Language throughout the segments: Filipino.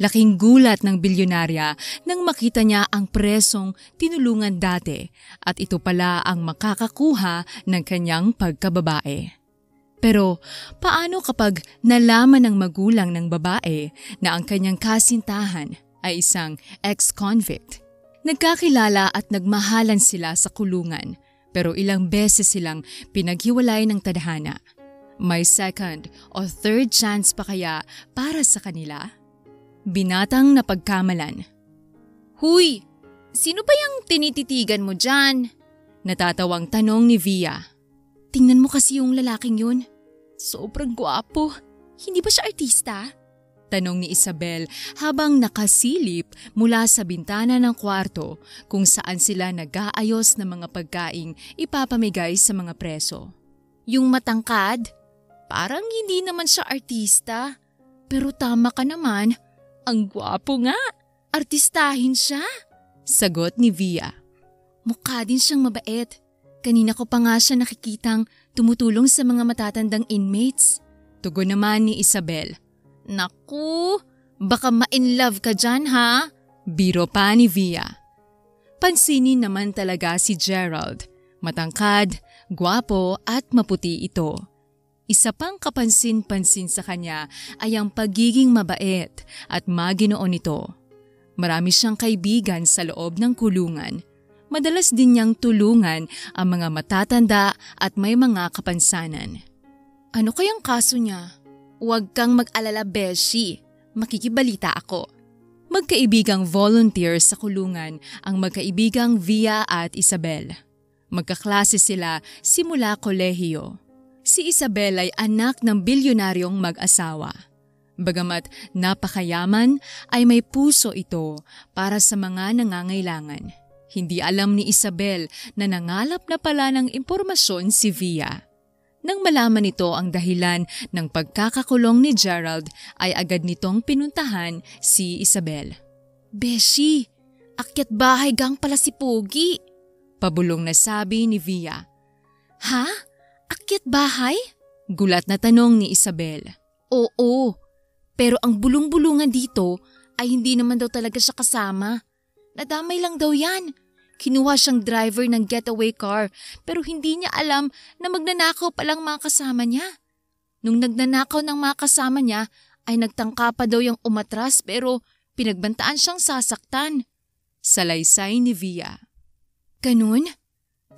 Laking gulat ng bilyonarya nang makita niya ang presong tinulungan dati at ito pala ang makakakuha ng kanyang pagkababae. Pero paano kapag nalaman ng magulang ng babae na ang kanyang kasintahan ay isang ex-convict? Nagkakilala at nagmahalan sila sa kulungan pero ilang beses silang pinaghiwalay ng tadhana. May second o third chance pa kaya para sa kanila? Binatang napagkamalan. Huy! Sino ba yung tinititigan mo dyan? Natatawang tanong ni Via. Tingnan mo kasi yung lalaking yun. Sobrang gwapo. Hindi ba siya artista? Tanong ni Isabel habang nakasilip mula sa bintana ng kwarto kung saan sila nag-aayos ng mga pagkaing ipapamigay sa mga preso. Yung matangkad? Parang hindi naman siya artista. Pero tama ka naman. Ang gwapo nga. Artistahin siya. Sagot ni Via. Mukha din siyang mabait. Kanina ko pa nga siya nakikitang tumutulong sa mga matatandang inmates. Tugon naman ni Isabel. Naku, baka ma-inlove ka dyan ha? Biro pa ni Via. Pansinin naman talaga si Gerald. Matangkad, gwapo at maputi ito. Isa pang kapansin-pansin sa kanya ay ang pagiging mabait at maginoo nito. Marami siyang kaibigan sa loob ng kulungan. Madalas din niyang tulungan ang mga matatanda at may mga kapansanan. Ano kayang kaso niya? Huwag kang mag-alala, Beshi. Makikibalita ako. Magkaibigang volunteer sa kulungan ang magkaibigang Via at Isabel. Magkaklase sila simula kolehiyo. Si Isabel ay anak ng bilyonaryong mag-asawa. Bagamat napakayaman ay may puso ito para sa mga nangangailangan. Hindi alam ni Isabel na nangalap na pala ng impormasyon si Via. Nang malaman nito ang dahilan ng pagkakakulong ni Gerald ay agad nitong pinuntahan si Isabel. Beshi, akyat bahay gang pala si Pogi. Pabulong na sabi ni Via. Ha? Akyat bahay? Gulat na tanong ni Isabel. Oo, pero ang bulong-bulungan dito ay hindi naman daw talaga siya kasama. Nadamay lang daw yan. Kinuha siyang driver ng getaway car pero hindi niya alam na magnanakaw palang mga kasama niya. Nung nagnanakaw ng mga kasama niya ay nagtangka pa daw yung umatras pero pinagbantaan siyang sasaktan. Salaysay ni Via. Ganun?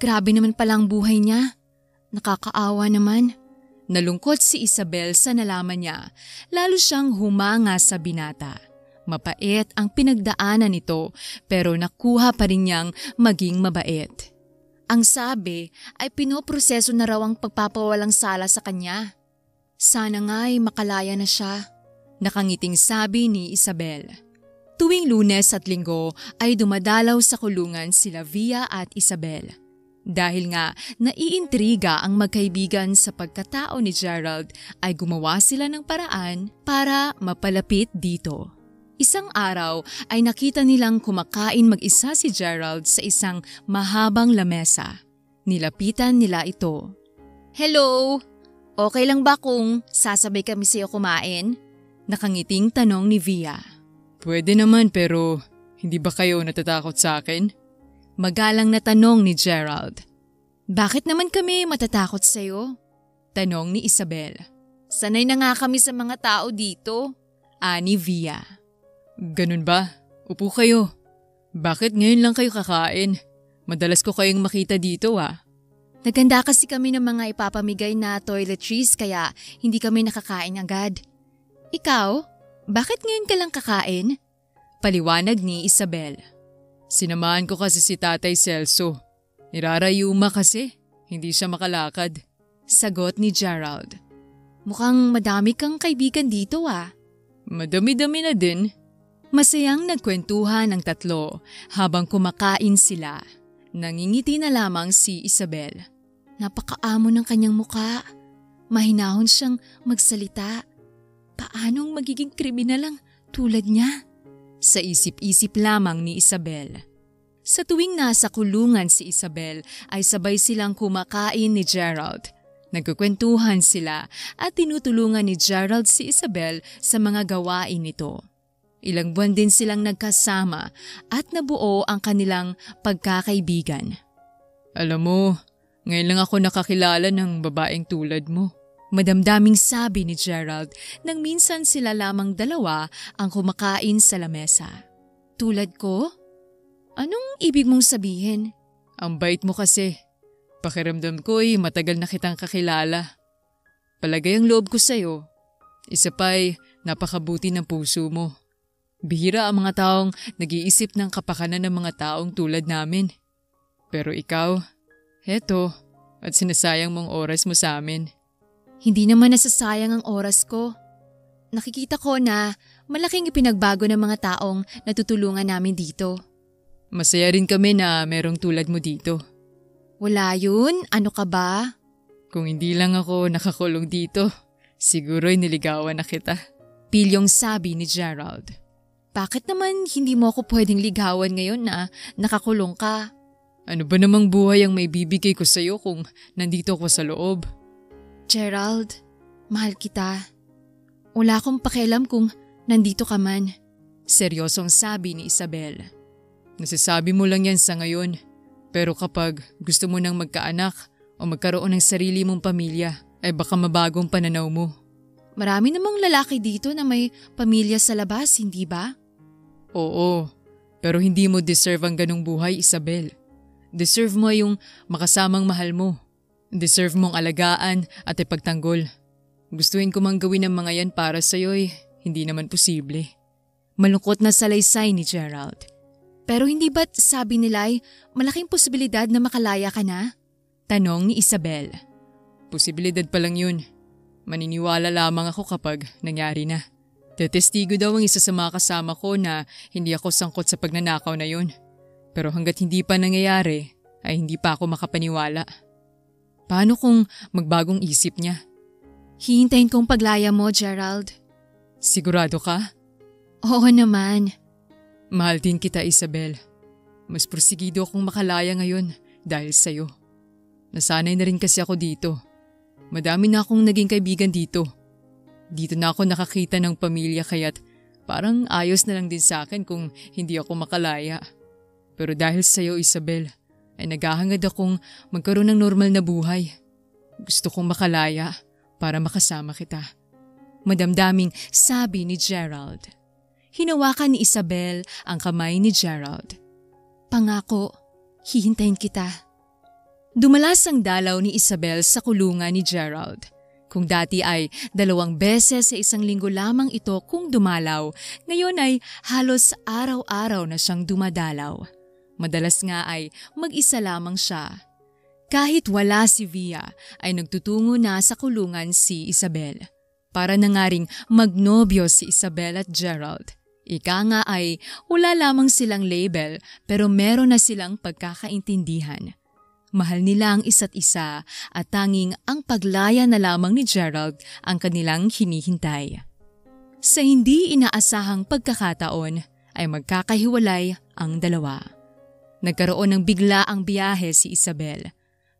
Grabe naman palang buhay niya. Nakakaawa naman. Nalungkot si Isabel sa nalaman niya, lalo siyang humanga sa binata. Mapait ang pinagdaanan nito pero nakuha pa rin niyang maging mabait. Ang sabi ay pinoproseso na raw ang pagpapawalang sala sa kanya. Sana nga'y makalaya na siya. Nakangiting sabi ni Isabel. Tuwing Lunes at Linggo ay dumadalaw sa kulungan sila Via at Isabel. Dahil nga naiintriga ang magkaibigan sa pagkatao ni Gerald ay gumawa sila ng paraan para mapalapit dito. Isang araw ay nakita nilang kumakain mag-isa si Gerald sa isang mahabang lamesa. Nilapitan nila ito. Hello! Okay lang ba kung sasabay kami sa'yo kumain? Nakangiting tanong ni Via. Pwede naman pero hindi ba kayo natatakot sa akin? Magalang na tanong ni Gerald. Bakit naman kami matatakot sa'yo? Tanong ni Isabel. Sanay na nga kami sa mga tao dito. Ani Via. Ganun ba? Upo kayo. Bakit ngayon lang kayo kakain? Madalas ko kayong makita dito ah. Naganda kasi kami ng mga ipapamigay na toiletries kaya hindi kami nakakain agad. Ikaw, bakit ngayon ka lang kakain? Paliwanag ni Isabel. Sinamahan ko kasi si Tatay Celso. Nirarayuma kasi, hindi siya makalakad. Sagot ni Gerald. Mukhang madami kang kaibigan dito ah. Madami-dami na din. Masayang nagkwentuhan ng tatlo habang kumakain sila. Nangingiti na lamang si Isabel. Napakaamo ng kanyang muka. Mahinahon siyang magsalita. Paanong magiging kriminal ang tulad niya? Sa isip-isip lamang ni Isabel. Sa tuwing nasa kulungan si Isabel ay sabay silang kumakain ni Gerald. Nagkukwentuhan sila at tinutulungan ni Gerald si Isabel sa mga gawain nito. Ilang buwan din silang nagkasama at nabuo ang kanilang pagkakaibigan. Alam mo, ngayon lang ako nakakilala ng babaeng tulad mo. Madamdaming sabi ni Gerald nang minsan sila lamang dalawa ang kumakain sa lamesa. Tulad ko? Anong ibig mong sabihin? Ang bait mo kasi. Pakiramdam ko'y matagal na kitang kakilala. Palagay ang loob ko sa'yo. Isa pa'y napakabuti ng puso mo. Bihira ang mga taong nag-iisip ng kapakanan ng mga taong tulad namin. Pero ikaw, heto, at sinasayang mong oras mo sa amin. Hindi naman nasasayang ang oras ko. Nakikita ko na malaking ipinagbago ng mga taong natutulungan namin dito. Masaya rin kami na merong tulad mo dito. Wala yun? Ano ka ba? Kung hindi lang ako nakakulong dito, siguro'y niligawan na kita. Pilyong sabi ni Gerald. Bakit naman hindi mo ako pwedeng ligawan ngayon na nakakulong ka? Ano ba namang buhay ang may bibigay ko sa'yo kung nandito ako sa loob? Gerald, mahal kita. Wala akong pakialam kung nandito ka man. Seryosong sabi ni Isabel. Nasasabi mo lang yan sa ngayon. Pero kapag gusto mo nang magkaanak o magkaroon ng sarili mong pamilya, ay baka mabagong pananaw mo. Marami namang lalaki dito na may pamilya sa labas, hindi ba? Oo, pero hindi mo deserve ang ganong buhay, Isabel. Deserve mo yung makasamang mahal mo. Deserve mong alagaan at ipagtanggol. Gustuin ko mang gawin ang mga yan para sa'yo'y hindi naman posible. Malungkot na salaysay ni Gerald. Pero hindi ba't sabi nila'y malaking posibilidad na makalaya ka na? Tanong ni Isabel. Posibilidad pa lang yun. Maniniwala lamang ako kapag nangyari na. Tetestigo daw ang isa sa mga kasama ko na hindi ako sangkot sa pagnanakaw na yun. Pero hanggat hindi pa nangyayari, ay hindi pa ako makapaniwala. Paano kung magbagong isip niya? Hihintayin kong paglaya mo, Gerald. Sigurado ka? Oo naman. Mahal din kita, Isabel. Mas porsigido akong makalaya ngayon dahil sa'yo. Nasanay na rin kasi ako dito. Madami na akong naging kaibigan dito. Dito na ako nakakita ng pamilya kaya't parang ayos na lang din sa akin kung hindi ako makalaya. Pero dahil sa'yo, Isabel, ay naghahangad akong magkaroon ng normal na buhay. Gusto kong makalaya para makasama kita. Madamdaming sabi ni Gerald. Hinawakan ni Isabel ang kamay ni Gerald. Pangako, hihintayin kita. Dumalas ang dalaw ni Isabel sa kulungan ni Gerald. Kung dati ay 2 beses sa isang linggo lamang ito kung dumalaw, ngayon ay halos araw-araw na siyang dumadalaw. Madalas nga ay mag-isa lamang siya. Kahit wala si Via, ay nagtutungo na sa kulungan si Isabel. Para na nga ring magnobyo si Isabel at Gerald. Ika nga ay wala lamang silang label pero meron na silang pagkakaintindihan. Mahal nila ang isa't isa at tanging ang paglaya na lamang ni Gerald ang kanilang hinihintay. Sa hindi inaasahang pagkakataon ay magkakahiwalay ang dalawa. Nagkaroon ng bigla ang biyahe si Isabel.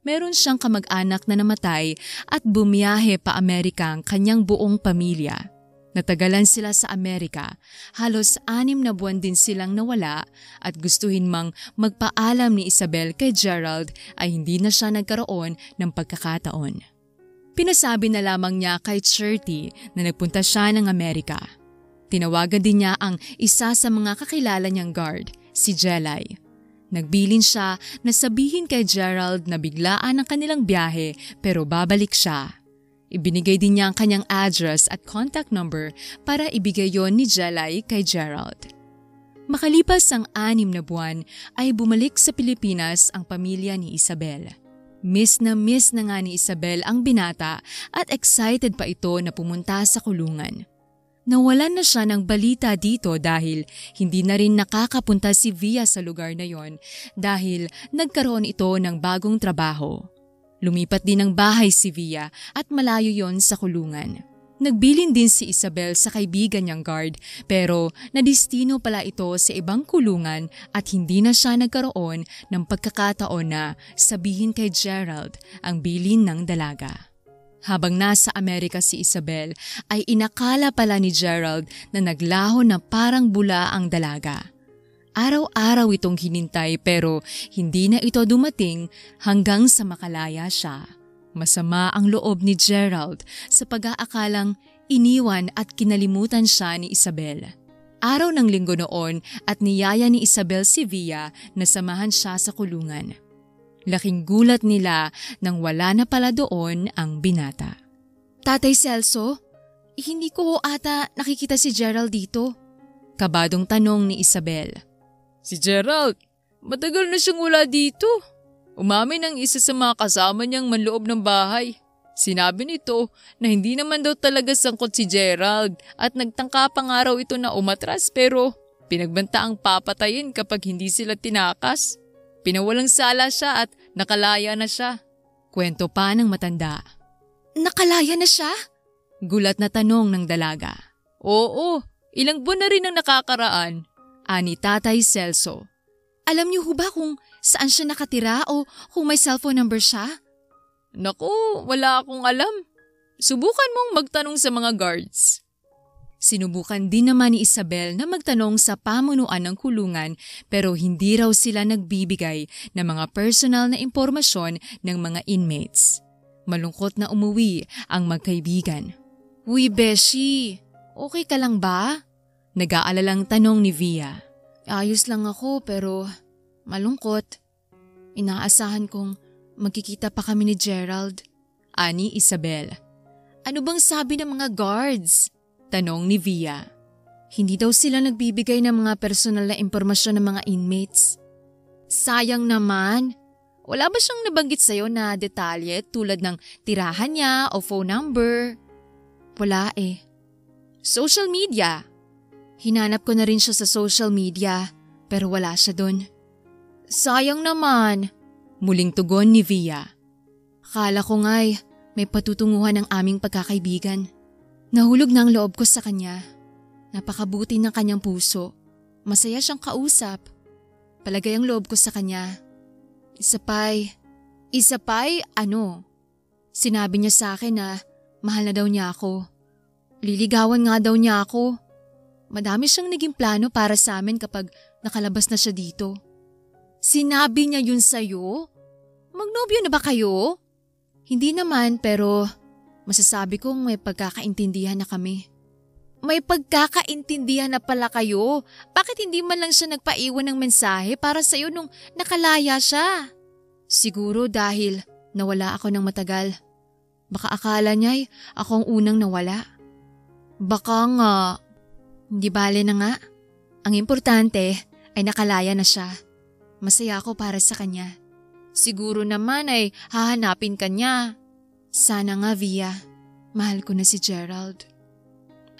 Meron siyang kamag-anak na namatay at bumiyahe pa Amerika ang kanyang buong pamilya. Natagalan sila sa Amerika, halos 6 na buwan din silang nawala at gustuhin mang magpaalam ni Isabel kay Gerald ay hindi na siya nagkaroon ng pagkakataon. Pinasabi na lamang niya kay Cherty na nagpunta siya ng Amerika. Tinawagan din niya ang isa sa mga kakilala niyang guard, si Jelay. Nagbilin siya na sabihin kay Gerald na biglaan ang kanilang biyahe pero babalik siya. Ibinigay din niya ang kanyang address at contact number para ibigay yon ni Jelay kay Gerald. Makalipas ang 6 na buwan ay bumalik sa Pilipinas ang pamilya ni Isabel. Miss na nga ni Isabel ang binata at excited pa ito na pumunta sa kulungan. Nawalan na siya ng balita dito dahil hindi na rin nakakapunta si Via sa lugar na yon dahil nagkaroon ito ng bagong trabaho. Lumipat din ng bahay si Via at malayo yon sa kulungan. Nagbilin din si Isabel sa kaibigan niyang guard pero nadistino pala ito sa ibang kulungan at hindi na siya nagkaroon ng pagkakataon na sabihin kay Gerald ang bilin ng dalaga. Habang nasa Amerika si Isabel ay inakala pala ni Gerald na naglaho na parang bula ang dalaga. Araw-araw itong hinintay pero hindi na ito dumating hanggang sa makalaya siya. Masama ang loob ni Gerald sa pag-aakalang iniwan at kinalimutan siya ni Isabel. Araw ng linggo noon at niyaya ni Isabel si Via na samahan siya sa kulungan. Laking gulat nila nang wala na pala doon ang binata. Tatay Celso, hindi ko ata nakikita si Gerald dito. Kabadong tanong ni Isabel. Si Gerald, matagal na siyang wala dito. Umamin ang isa sa mga kasama niyang manloob ng bahay. Sinabi nito na hindi naman daw talaga sangkot si Gerald at nagtangka pa nga raw ito na umatras pero pinagbanta ang papatayin kapag hindi sila tinakas. Pinawalang sala siya at nakalaya na siya. Kwento pa ng matanda. Nakalaya na siya? Gulat na tanong ng dalaga. Oo, ilang buwan na rin ang nakakaraan. Ani Tatay Celso. Alam niyo ho ba kung saan siya nakatira o kung may cellphone number siya? Naku, wala akong alam. Subukan mong magtanong sa mga guards. Sinubukan din naman ni Isabel na magtanong sa pamunuan ng kulungan pero hindi raw sila nagbibigay ng mga personal na impormasyon ng mga inmates. Malungkot na umuwi ang magkaibigan. Uy, Beshi, okay ka lang ba? Nag-aalalang tanong ni Via. Ayos lang ako pero malungkot. Inaasahan kong magkikita pa kami ni Gerald. Ani Isabel. Ano bang sabi ng mga guards? Tanong ni Via. Hindi daw sila nagbibigay ng mga personal na impormasyon ng mga inmates. Sayang naman. Wala ba siyang nabanggit sa'yo na detalye tulad ng tirahan niya o phone number? Wala eh. Social media. Hinanap ko na rin siya sa social media pero wala siya dun. Sayang naman. Muling tugon ni Via. Akala ko nga'y may patutunguhan ng aming pagkakaibigan. Nahulog na ang loob ko sa kanya. Napakabuti ng kanyang puso. Masaya siyang kausap. Palagay ang loob ko sa kanya. Isa pa'y ano? Sinabi niya sa akin na mahal na daw niya ako. Liligawan nga daw niya ako. Madami siyang naging plano para sa amin kapag nakalabas na siya dito. Sinabi niya yun sa'yo? Magnobyo na ba kayo? Hindi naman pero masasabi kong may pagkakaintindihan na kami. May pagkakaintindihan na pala kayo. Bakit hindi man lang siya nagpaiwan ng mensahe para sa'yo nung nakalaya siya? Siguro dahil nawala ako ng matagal. Baka akala niya'y ako ang unang nawala. Baka nga. Hindi bale na nga. Ang importante ay nakalaya na siya. Masaya ako para sa kanya. Siguro naman ay hahanapin ka niya. Sana nga, Via. Mahal ko na si Gerald.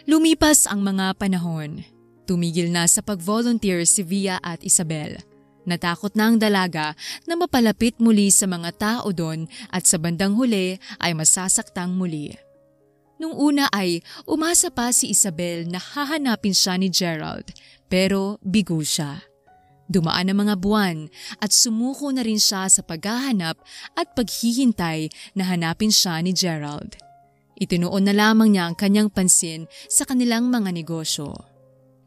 Lumipas ang mga panahon. Tumigil na sa pag-volunteer si Via at Isabel. Natakot na ang dalaga na mapalapit muli sa mga tao doon at sa bandang huli ay masasaktang muli. Nung una ay umasa pa si Isabel na hahanapin siya ni Gerald pero bigo siya. Dumaan ang mga buwan at sumuko na rin siya sa paghahanap at paghihintay na hanapin siya ni Gerald. Itinuon na lamang niya ang kanyang pansin sa kanilang mga negosyo.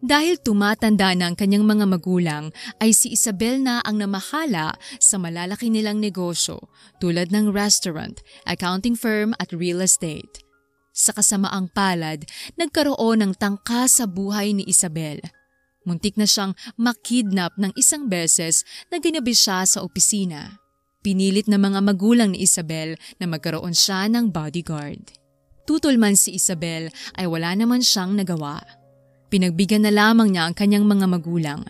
Dahil tumatanda na ang kanyang mga magulang ay si Isabel na ang namahala sa malalaki nilang negosyo tulad ng restaurant, accounting firm at real estate. Sa kasamaang palad, nagkaroon ng tangka sa buhay ni Isabel. Muntik na siyang makidnap ng isang beses na ginabi siya sa opisina. Pinilit ng mga magulang ni Isabel na magkaroon siya ng bodyguard. Tutol man si Isabel ay wala naman siyang nagawa. Pinagbigyan na lamang niya ang kanyang mga magulang.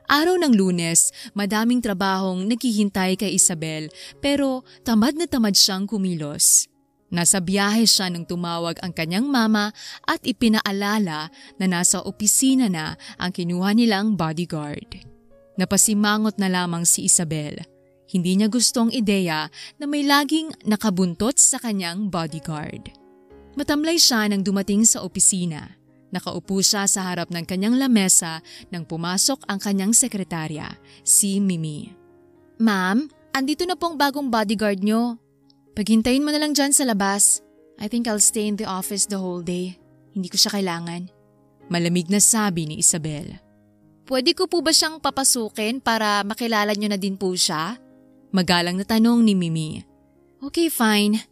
Araw ng Lunes, madaming trabahong naghihintay kay Isabel pero tamad na tamad siyang kumilos. Nasa biyahe siya nang tumawag ang kanyang mama at ipinaalala na nasa opisina na ang kinuha nilang bodyguard. Napasimangot na lamang si Isabel. Hindi niya gustong ideya na may laging nakabuntot sa kanyang bodyguard. Matamlay siya nang dumating sa opisina. Nakaupo siya sa harap ng kanyang lamesa nang pumasok ang kanyang sekretarya, si Mimi. Ma'am, andito na pong bagong bodyguard nyo. Paghintayin mo na lang dyan sa labas. I think I'll stay in the office the whole day. Hindi ko siya kailangan. Malamig na sabi ni Isabel. Pwede ko po ba siyang papasukin para makilala niyo na din po siya? Magalang na tanong ni Mimi. Okay, fine.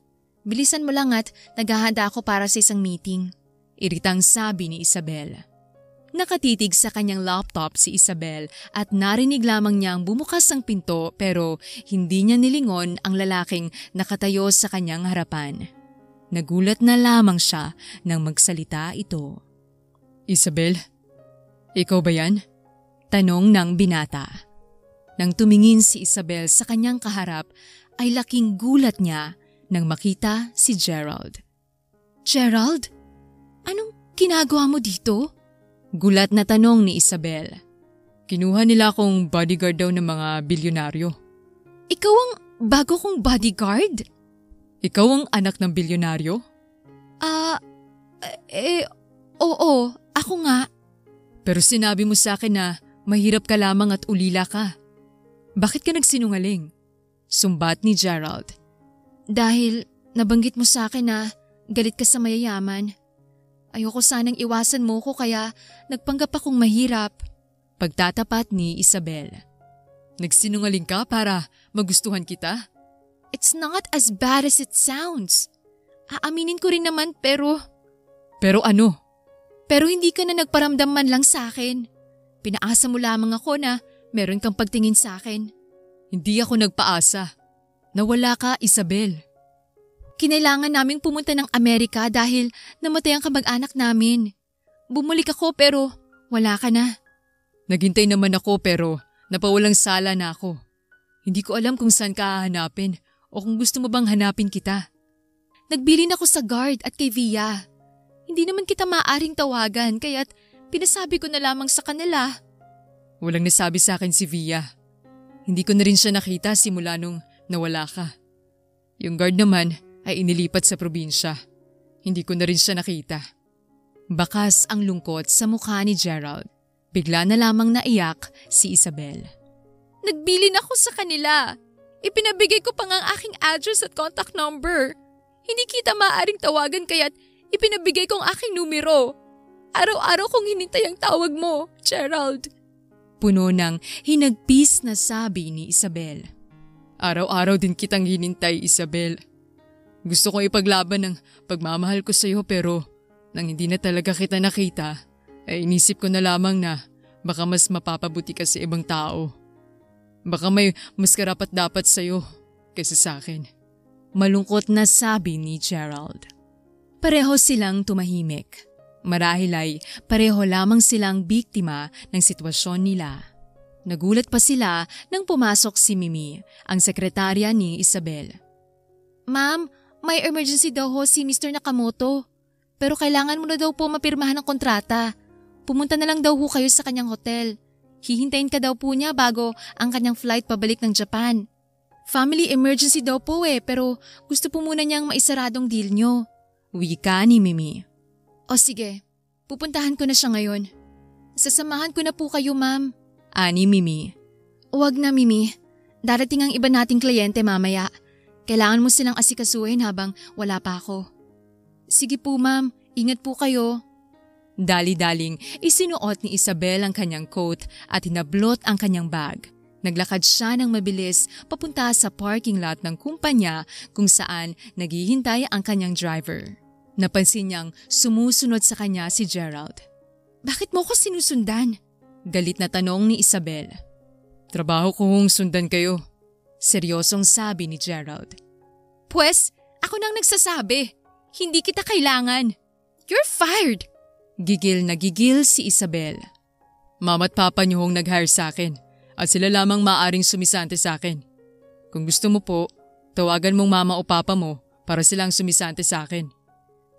Bilisan mo lang at naghahanda ako para sa isang meeting. Iritang sabi ni Isabel. Nakatitig sa kanyang laptop si Isabel at narinig lamang niyang bumukas ang pinto pero hindi niya nilingon ang lalaking nakatayo sa kanyang harapan. Nagulat na lamang siya nang magsalita ito. Isabel, ikaw ba yan? Tanong ng binata. Nang tumingin si Isabel sa kanyang kaharap ay laking gulat niya nang makita si Gerald. Gerald? Anong ginagawa mo dito? Gulat na tanong ni Isabel. Kinuha nila akong bodyguard daw ng mga bilyonaryo. Ikaw ang bago kong bodyguard? Ikaw ang anak ng bilyonaryo? Oo, ako nga. Pero sinabi mo sa akin na mahirap ka lamang at ulila ka. Bakit ka nagsinungaling? Sumbat ni Gerald. Dahil nabanggit mo sa akin na galit ka sa mayayaman. Ayoko sanang iwasan mo ko kaya nagpanggap akong mahirap. Pagtatapat ni Isabel. Nagsinungaling ka para magustuhan kita? It's not as bad as it sounds. Aaminin ko rin naman pero… Pero ano? Pero hindi ka na nagparamdam man lang sa akin. Pinaasa mo lamang ako na meron kang pagtingin sa akin. Hindi ako nagpaasa. Nawala ka, Isabel. Kinailangan naming pumunta ng Amerika dahil namatay ang kamag-anak namin. Bumalik ako pero wala ka na. Naghintay naman ako pero napawalang sala na ako. Hindi ko alam kung saan ka hahanapin o kung gusto mo bang hanapin kita. Nagbilin ako sa guard at kay Via. Hindi naman kita maaaring tawagan kaya't pinasabi ko na lamang sa kanila. Walang nasabi sa akin si Via. Hindi ko na rin siya nakita simula nung nawala ka. Yung guard naman ay inilipat sa probinsya. Hindi ko na rin siya nakita. Bakas ang lungkot sa mukha ni Gerald. Bigla na lamang naiyak si Isabel. Nagbilin ako sa kanila. Ipinabigay ko pa nga ang aking address at contact number. Hindi kita maaaring tawagan kaya't ipinabigay ko ang aking numero. Araw-araw kong hinintay ang tawag mo, Gerald. Puno ng hinagpis na sabi ni Isabel. Araw-araw din kitang hinintay, Isabel. Gusto kong ipaglaban ng pagmamahal ko sa iyo pero nang hindi na talaga kita nakita, ay inisip ko na lamang na baka mas mapapabuti ka sa ibang tao. Baka may mas karapat-dapat sa iyo kaysa sa akin. Malungkot na sabi ni Gerald. Pareho silang tumahimik. Marahil ay pareho lamang silang biktima ng sitwasyon nila. Nagulat pa sila nang pumasok si Mimi, ang sekretarya ni Isabel. Ma'am, may emergency daw ho si Mr. Nakamoto. Pero kailangan mo na daw po mapirmahan ng kontrata. Pumunta na lang daw ho kayo sa kanyang hotel. Hihintayin ka daw po niya bago ang kanyang flight pabalik ng Japan. Family emergency daw po pero gusto po muna niyang maisaradong deal niyo. Wika ni Mimi. O sige, pupuntahan ko na siya ngayon. Sasamahan ko na po kayo, ma'am. Ani Mimi. Huwag na, Mimi. Darating ang iba nating kliyente mamaya. Kailangan mo silang asikasuhin habang wala pa ako. Sige po, ma'am. Ingat po kayo. Dali-daling isinuot ni Isabel ang kanyang coat at hinablot ang kanyang bag. Naglakad siya ng mabilis papunta sa parking lot ng kumpanya kung saan naghihintay ang kanyang driver. Napansin niyang sumusunod sa kanya si Gerald. Bakit mo ko sinusundan? Galit na tanong ni Isabel. Trabaho kong sundan kayo. Seryosong sabi ni Gerald. Pwes, ako nang nagsasabi. Hindi kita kailangan. You're fired. Gigil na gigil si Isabel. Mama at papa niyo hong nag-hire sa akin at sila lamang maaring sumisante sa akin. Kung gusto mo po, tawagan mong mama o papa mo para silang sumisante sa akin.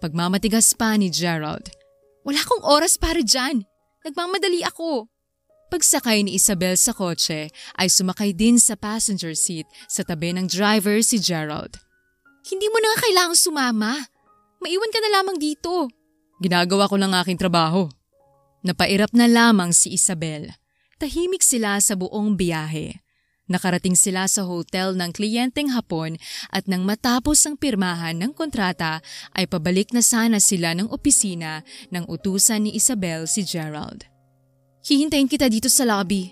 Pagmamatigas pa ni Gerald. Wala akong oras para dyan. Nagmamadali ako. Pagsakay ni Isabel sa kotse ay sumakay din sa passenger seat sa tabi ng driver si Gerald. Hindi mo na nga kailangang sumama. Maiwan ka na lamang dito. Ginagawa ko lang aking trabaho. Napairap na lamang si Isabel. Tahimik sila sa buong biyahe. Nakarating sila sa hotel ng kliyenteng Hapon at nang matapos ang pirmahan ng kontrata ay pabalik na sana sila ng opisina nang utusan ni Isabel si Gerald. Hihintayin kita dito sa lobby.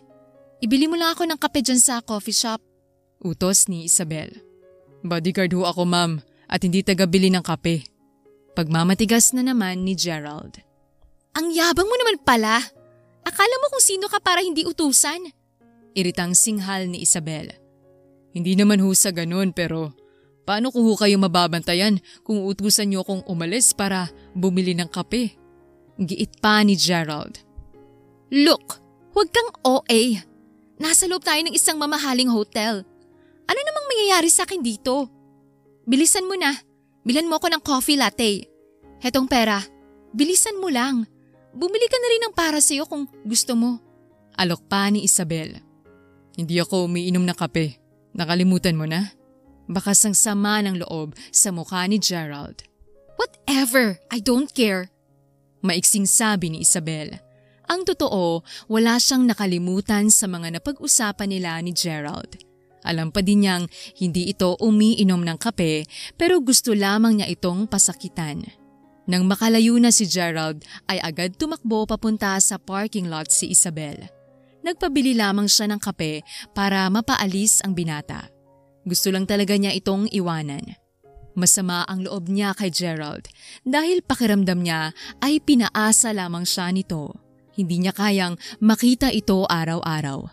Ibili mo lang ako ng kape dyan sa coffee shop. Utos ni Isabel. Bodyguard ho ako ma'am at hindi taga-bili ng kape. Pagmamatigas na naman ni Gerald. Ang yabang mo naman pala. Akala mo kung sino ka para hindi utusan? Iritang singhal ni Isabel. Hindi naman ho sa ganun pero paano ko ho kayo mababantayan kung utusan niyo akong umalis para bumili ng kape? Giit pa ni Gerald. Look, huwag kang OA. Nasa loob tayo ng isang mamahaling hotel. Ano namang mangyayari sa akin dito? Bilisan mo na. Bilan mo ako ng coffee latte. Hetong pera, bilisan mo lang. Bumili ka na rin ng para sa'yo kung gusto mo. Alok pa ni Isabel. Hindi ako umiinom ng kape. Nakalimutan mo na? Bakas ang sama ng loob sa mukha ni Gerald. Whatever, I don't care. Maiksing sabi ni Isabel. Ang totoo, wala siyang nakalimutan sa mga napag-usapan nila ni Gerald. Alam pa din niyang hindi ito umiinom ng kape pero gusto lamang niya itong pasakitan. Nang makalayo na si Gerald ay agad tumakbo papunta sa parking lot si Isabel. Nagpabili lamang siya ng kape para mapaalis ang binata. Gusto lang talaga niya itong iwanan. Masama ang loob niya kay Gerald dahil pakiramdam niya ay pinaasa lamang siya nito. Hindi niya kayang makita ito araw-araw.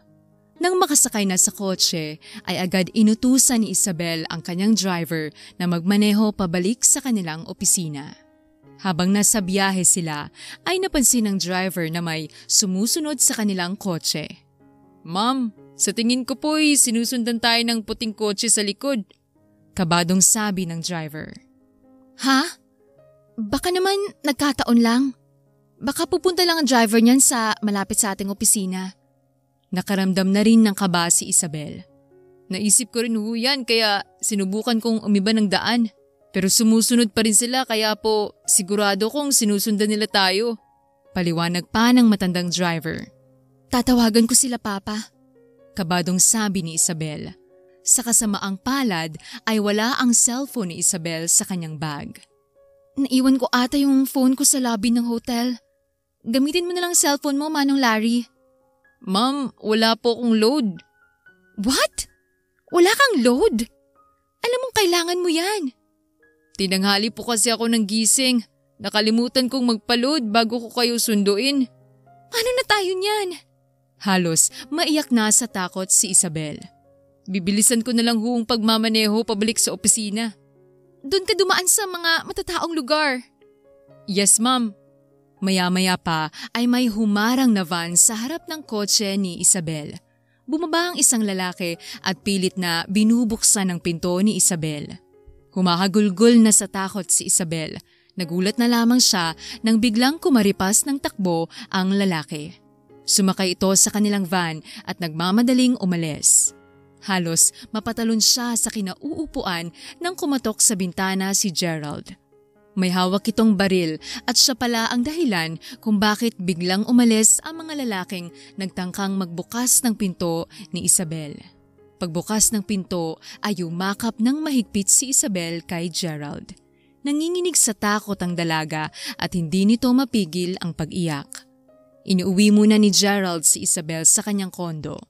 Nang makasakay na sa kotse ay agad inutusan ni Isabel ang kanyang driver na magmaneho pabalik sa kanilang opisina. Habang nasa biyahe sila ay napansin ng driver na may sumusunod sa kanilang kotse. Ma'am, sa tingin ko po'y sinusundan tayo ng puting kotse sa likod. Kabadong sabi ng driver. Ha? Baka naman nagkataon lang. Baka pupunta lang ang driver niyan sa malapit sa ating opisina. Nakaramdam na rin ng kaba si Isabel. Naisip ko rin ho yan kaya sinubukan kong umiba ng daan. Pero sumusunod pa rin sila kaya po sigurado kong sinusundan nila tayo. Paliwanag pa ng matandang driver. Tatawagan ko sila papa. Kabadong sabi ni Isabel. Sa kasamaang palad ay wala ang cellphone ni Isabel sa kanyang bag. Naiwan ko ata yung phone ko sa lobby ng hotel. Gamitin mo na lang cellphone mo, Manong Larry. Ma'am, wala po akong load. What? Wala kang load? Alam mong kailangan mo yan. Tinanghali po kasi ako ng gising. Nakalimutan kong magpa-load bago ko kayo sunduin. Paano na tayo niyan? Halos maiyak na sa takot si Isabel. Bibilisan ko na lang huwang pagmamaneho pabalik sa opisina. Doon ka dumaan sa mga matataong lugar. Yes, ma'am. Maya-maya pa ay may humarang na van sa harap ng kotse ni Isabel. Bumaba ang isang lalaki at pilit na binubuksan ang pinto ni Isabel. Humahagulgol na sa takot si Isabel. Nagulat na lamang siya nang biglang kumaripas ng takbo ang lalaki. Sumakay ito sa kanilang van at nagmamadaling umalis. Halos mapatalon siya sa kinauupuan nang kumatok sa bintana si Gerald. May hawak itong baril at siya pala ang dahilan kung bakit biglang umalis ang mga lalaking nagtangkang magbukas ng pinto ni Isabel. Pagbukas ng pinto ay umakap ng mahigpit si Isabel kay Gerald. Nanginginig sa takot ang dalaga at hindi nito mapigil ang pag-iyak. Inuuwi muna ni Gerald si Isabel sa kanyang kondo.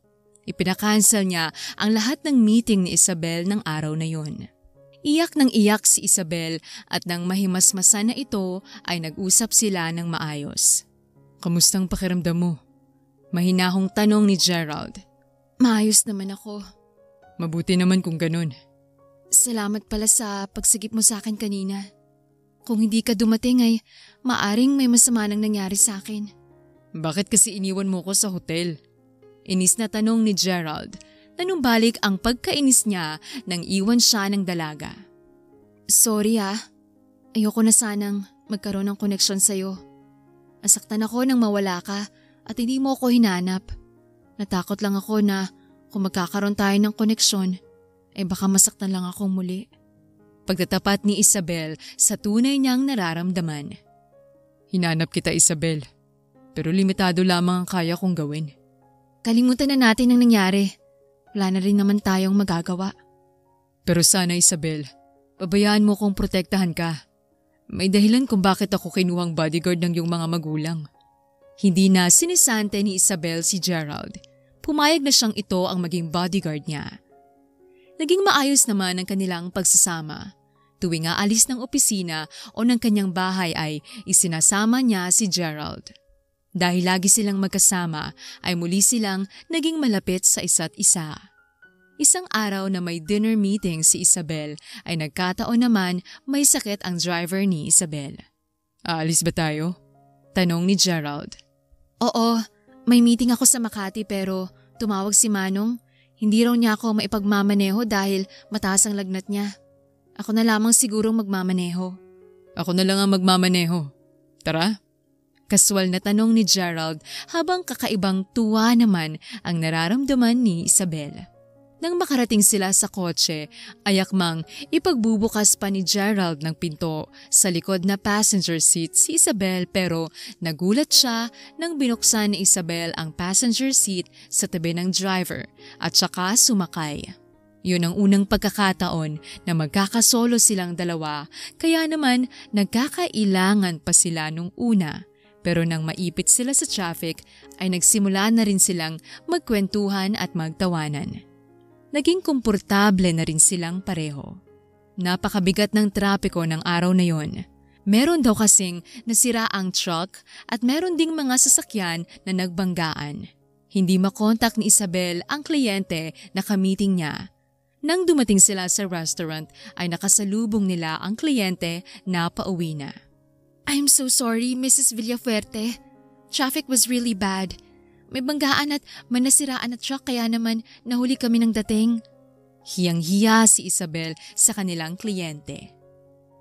Ipinakansel niya ang lahat ng meeting ni Isabel ng araw na yun. Iyak ng iyak si Isabel at nang mahimasmasan na ito ay nag-usap sila ng maayos. Kamustang pakiramdam mo? Mahinahong tanong ni Gerald. Maayos naman ako. Mabuti naman kung ganun. Salamat pala sa pagsigip mo sa akin kanina. Kung hindi ka dumating ay maaring may masama nang nangyari sa akin. Bakit kasi iniwan mo ko sa hotel? Inis na tanong ni Gerald. Nanumbalik ang pagkainis niya nang iwan siya ng dalaga. Sorry ayoko na sanang magkaroon ng koneksyon sa'yo. Nasaktan ako nang mawala ka at hindi mo ako hinanap. Natakot lang ako na kung magkakaroon tayo ng koneksyon, ay baka masaktan lang akong muli. Pagtatapat ni Isabel sa tunay niyang nararamdaman. Hinanap kita, Isabel, pero limitado lamang ang kaya kong gawin. Kalimutan na natin ang nangyari. wala na rin naman tayong magagawa. Pero sana Isabel, pabayaan mo kong protektahan ka. May dahilan kung bakit ako kinuhang bodyguard ng iyong mga magulang. Hindi na sinisante ni Isabel si Gerald. Pumayag na siyang ito ang maging bodyguard niya. Naging maayos naman ang kanilang pagsasama. Tuwing aalis ng opisina o ng kanyang bahay ay isinasama niya si Gerald. Dahil lagi silang magkasama ay muli silang naging malapit sa isa't isa. Isang araw na may dinner meeting si Isabel ay nagkataon naman may sakit ang driver ni Isabel. Aalis ba tayo? Tanong ni Gerald. Oo, may meeting ako sa Makati pero tumawag si Manong. Hindi raw niya ako maipagmamaneho dahil mataas ang lagnat niya. Ako na lamang sigurong magmamaneho. Ako na lang ang magmamaneho. Tara. Kaswal na tanong ni Gerald habang kakaibang tuwa naman ang nararamdaman ni Isabel. Nang makarating sila sa kotse, ayakmang ipagbubukas pa ni Gerald ng pinto sa likod na passenger seat si Isabel pero nagulat siya nang binuksan ni Isabel ang passenger seat sa tabi ng driver at saka sumakay. Yun ang unang pagkakataon na magkakasolo silang dalawa kaya naman nagkakailangan pa sila nung una. Pero nang maipit sila sa traffic ay nagsimula na rin silang magkwentuhan at magtawanan. Naging komportable na rin silang pareho. Napakabigat ng trapiko ng araw na yon. Meron daw kasing nasira ang truck at meron ding mga sasakyan na nagbanggaan. Hindi makontak ni Isabel ang kliyente na kamiting niya. Nang dumating sila sa restaurant ay nakasalubong nila ang kliyente na pauwi na. I'm so sorry, Mrs. Villafuerte. Traffic was really bad. May banggaan at manasiraan na truck kaya naman nahuli kami ng dating. Hiyang-hiya si Isabel sa kanilang kliyente.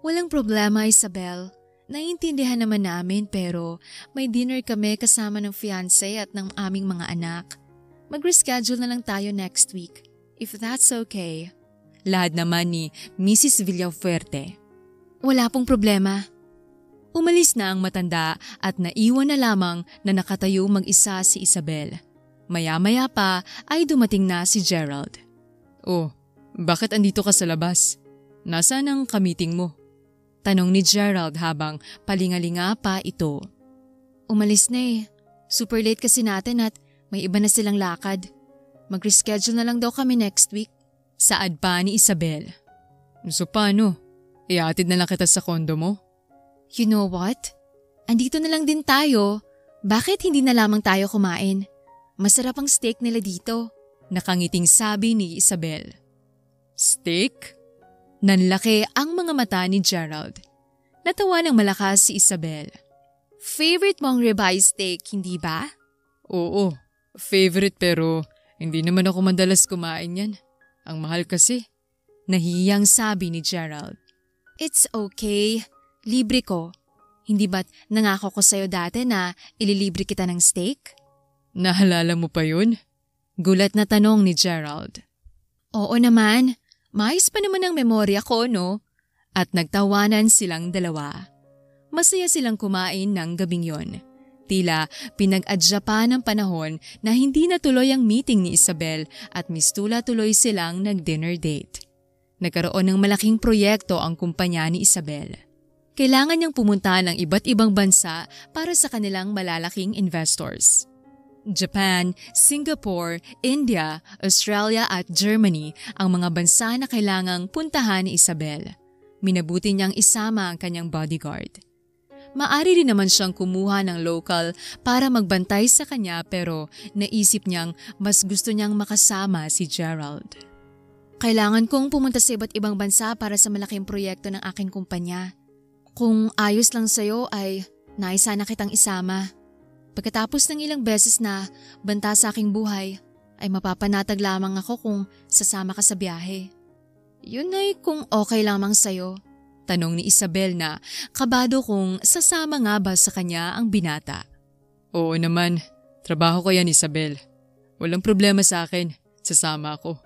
Walang problema, Isabel. Naiintindihan naman namin pero may dinner kami kasama ng fiancé at ng aming mga anak. Mag-reschedule na lang tayo next week, if that's okay. Lahad naman ni Mrs. Villafuerte. Wala pong problema. Umalis na ang matanda at naiwan na lamang na nakatayo mag-isa si Isabel. Maya-maya pa ay dumating na si Gerald. Oh, bakit andito ka sa labas? Nasaan ang kamiting mo? Tanong ni Gerald habang palingalinga pa ito. Umalis na eh. Super late kasi natin at may iba na silang lakad. Mag-reschedule na lang daw kami next week. Saad pa ni Isabel. So paano? Iatid na lang kita sa kondo mo? You know what? Andito na lang din tayo. Bakit hindi na lamang tayo kumain? Masarap ang steak nila dito. Nakangiting sabi ni Isabel. Steak? Nanlaki ang mga mata ni Gerald. Natawa ng malakas si Isabel. Favorite mong ribeye steak, hindi ba? Oo, favorite pero hindi naman ako madalas kumain yan. Ang mahal kasi. Nahiyang sabi ni Gerald. It's okay. Libre ko. Hindi ba't nangako ko sa'yo dati na ililibre kita ng steak? Nahalala mo pa yun? Gulat na tanong ni Gerald. Oo naman. Maayos pa naman ang memorya ko, no? At nagtawanan silang dalawa. Masaya silang kumain ng gabing yon. Tila pinag-adya pa ng panahon na hindi natuloy ang meeting ni Isabel at mistula tuloy silang nag-dinner date. Nagkaroon ng malaking proyekto ang kumpanya ni Isabel. Kailangan niyang pumunta ng iba't ibang bansa para sa kanilang malalaking investors. Japan, Singapore, India, Australia at Germany ang mga bansa na kailangang puntahan ni Isabel. Minabuti niyang isama ang kanyang bodyguard. Maari rin naman siyang kumuha ng local para magbantay sa kanya pero naisip niyang mas gusto niyang makasama si Gerald. Kailangan kong pumunta sa iba't ibang bansa para sa malaking proyekto ng aking kumpanya. Kung ayos lang sa'yo ay nais sana kitang isama. Pagkatapos ng ilang beses na banta sa aking buhay, ay mapapanatag lamang ako kung sasama ka sa biyahe. Yun ay kung okay lamang sa'yo. Tanong ni Isabel na kabado kung sasama nga ba sa kanya ang binata. Oo naman, trabaho ko yan Isabel. Walang problema sa akin, sasama ako.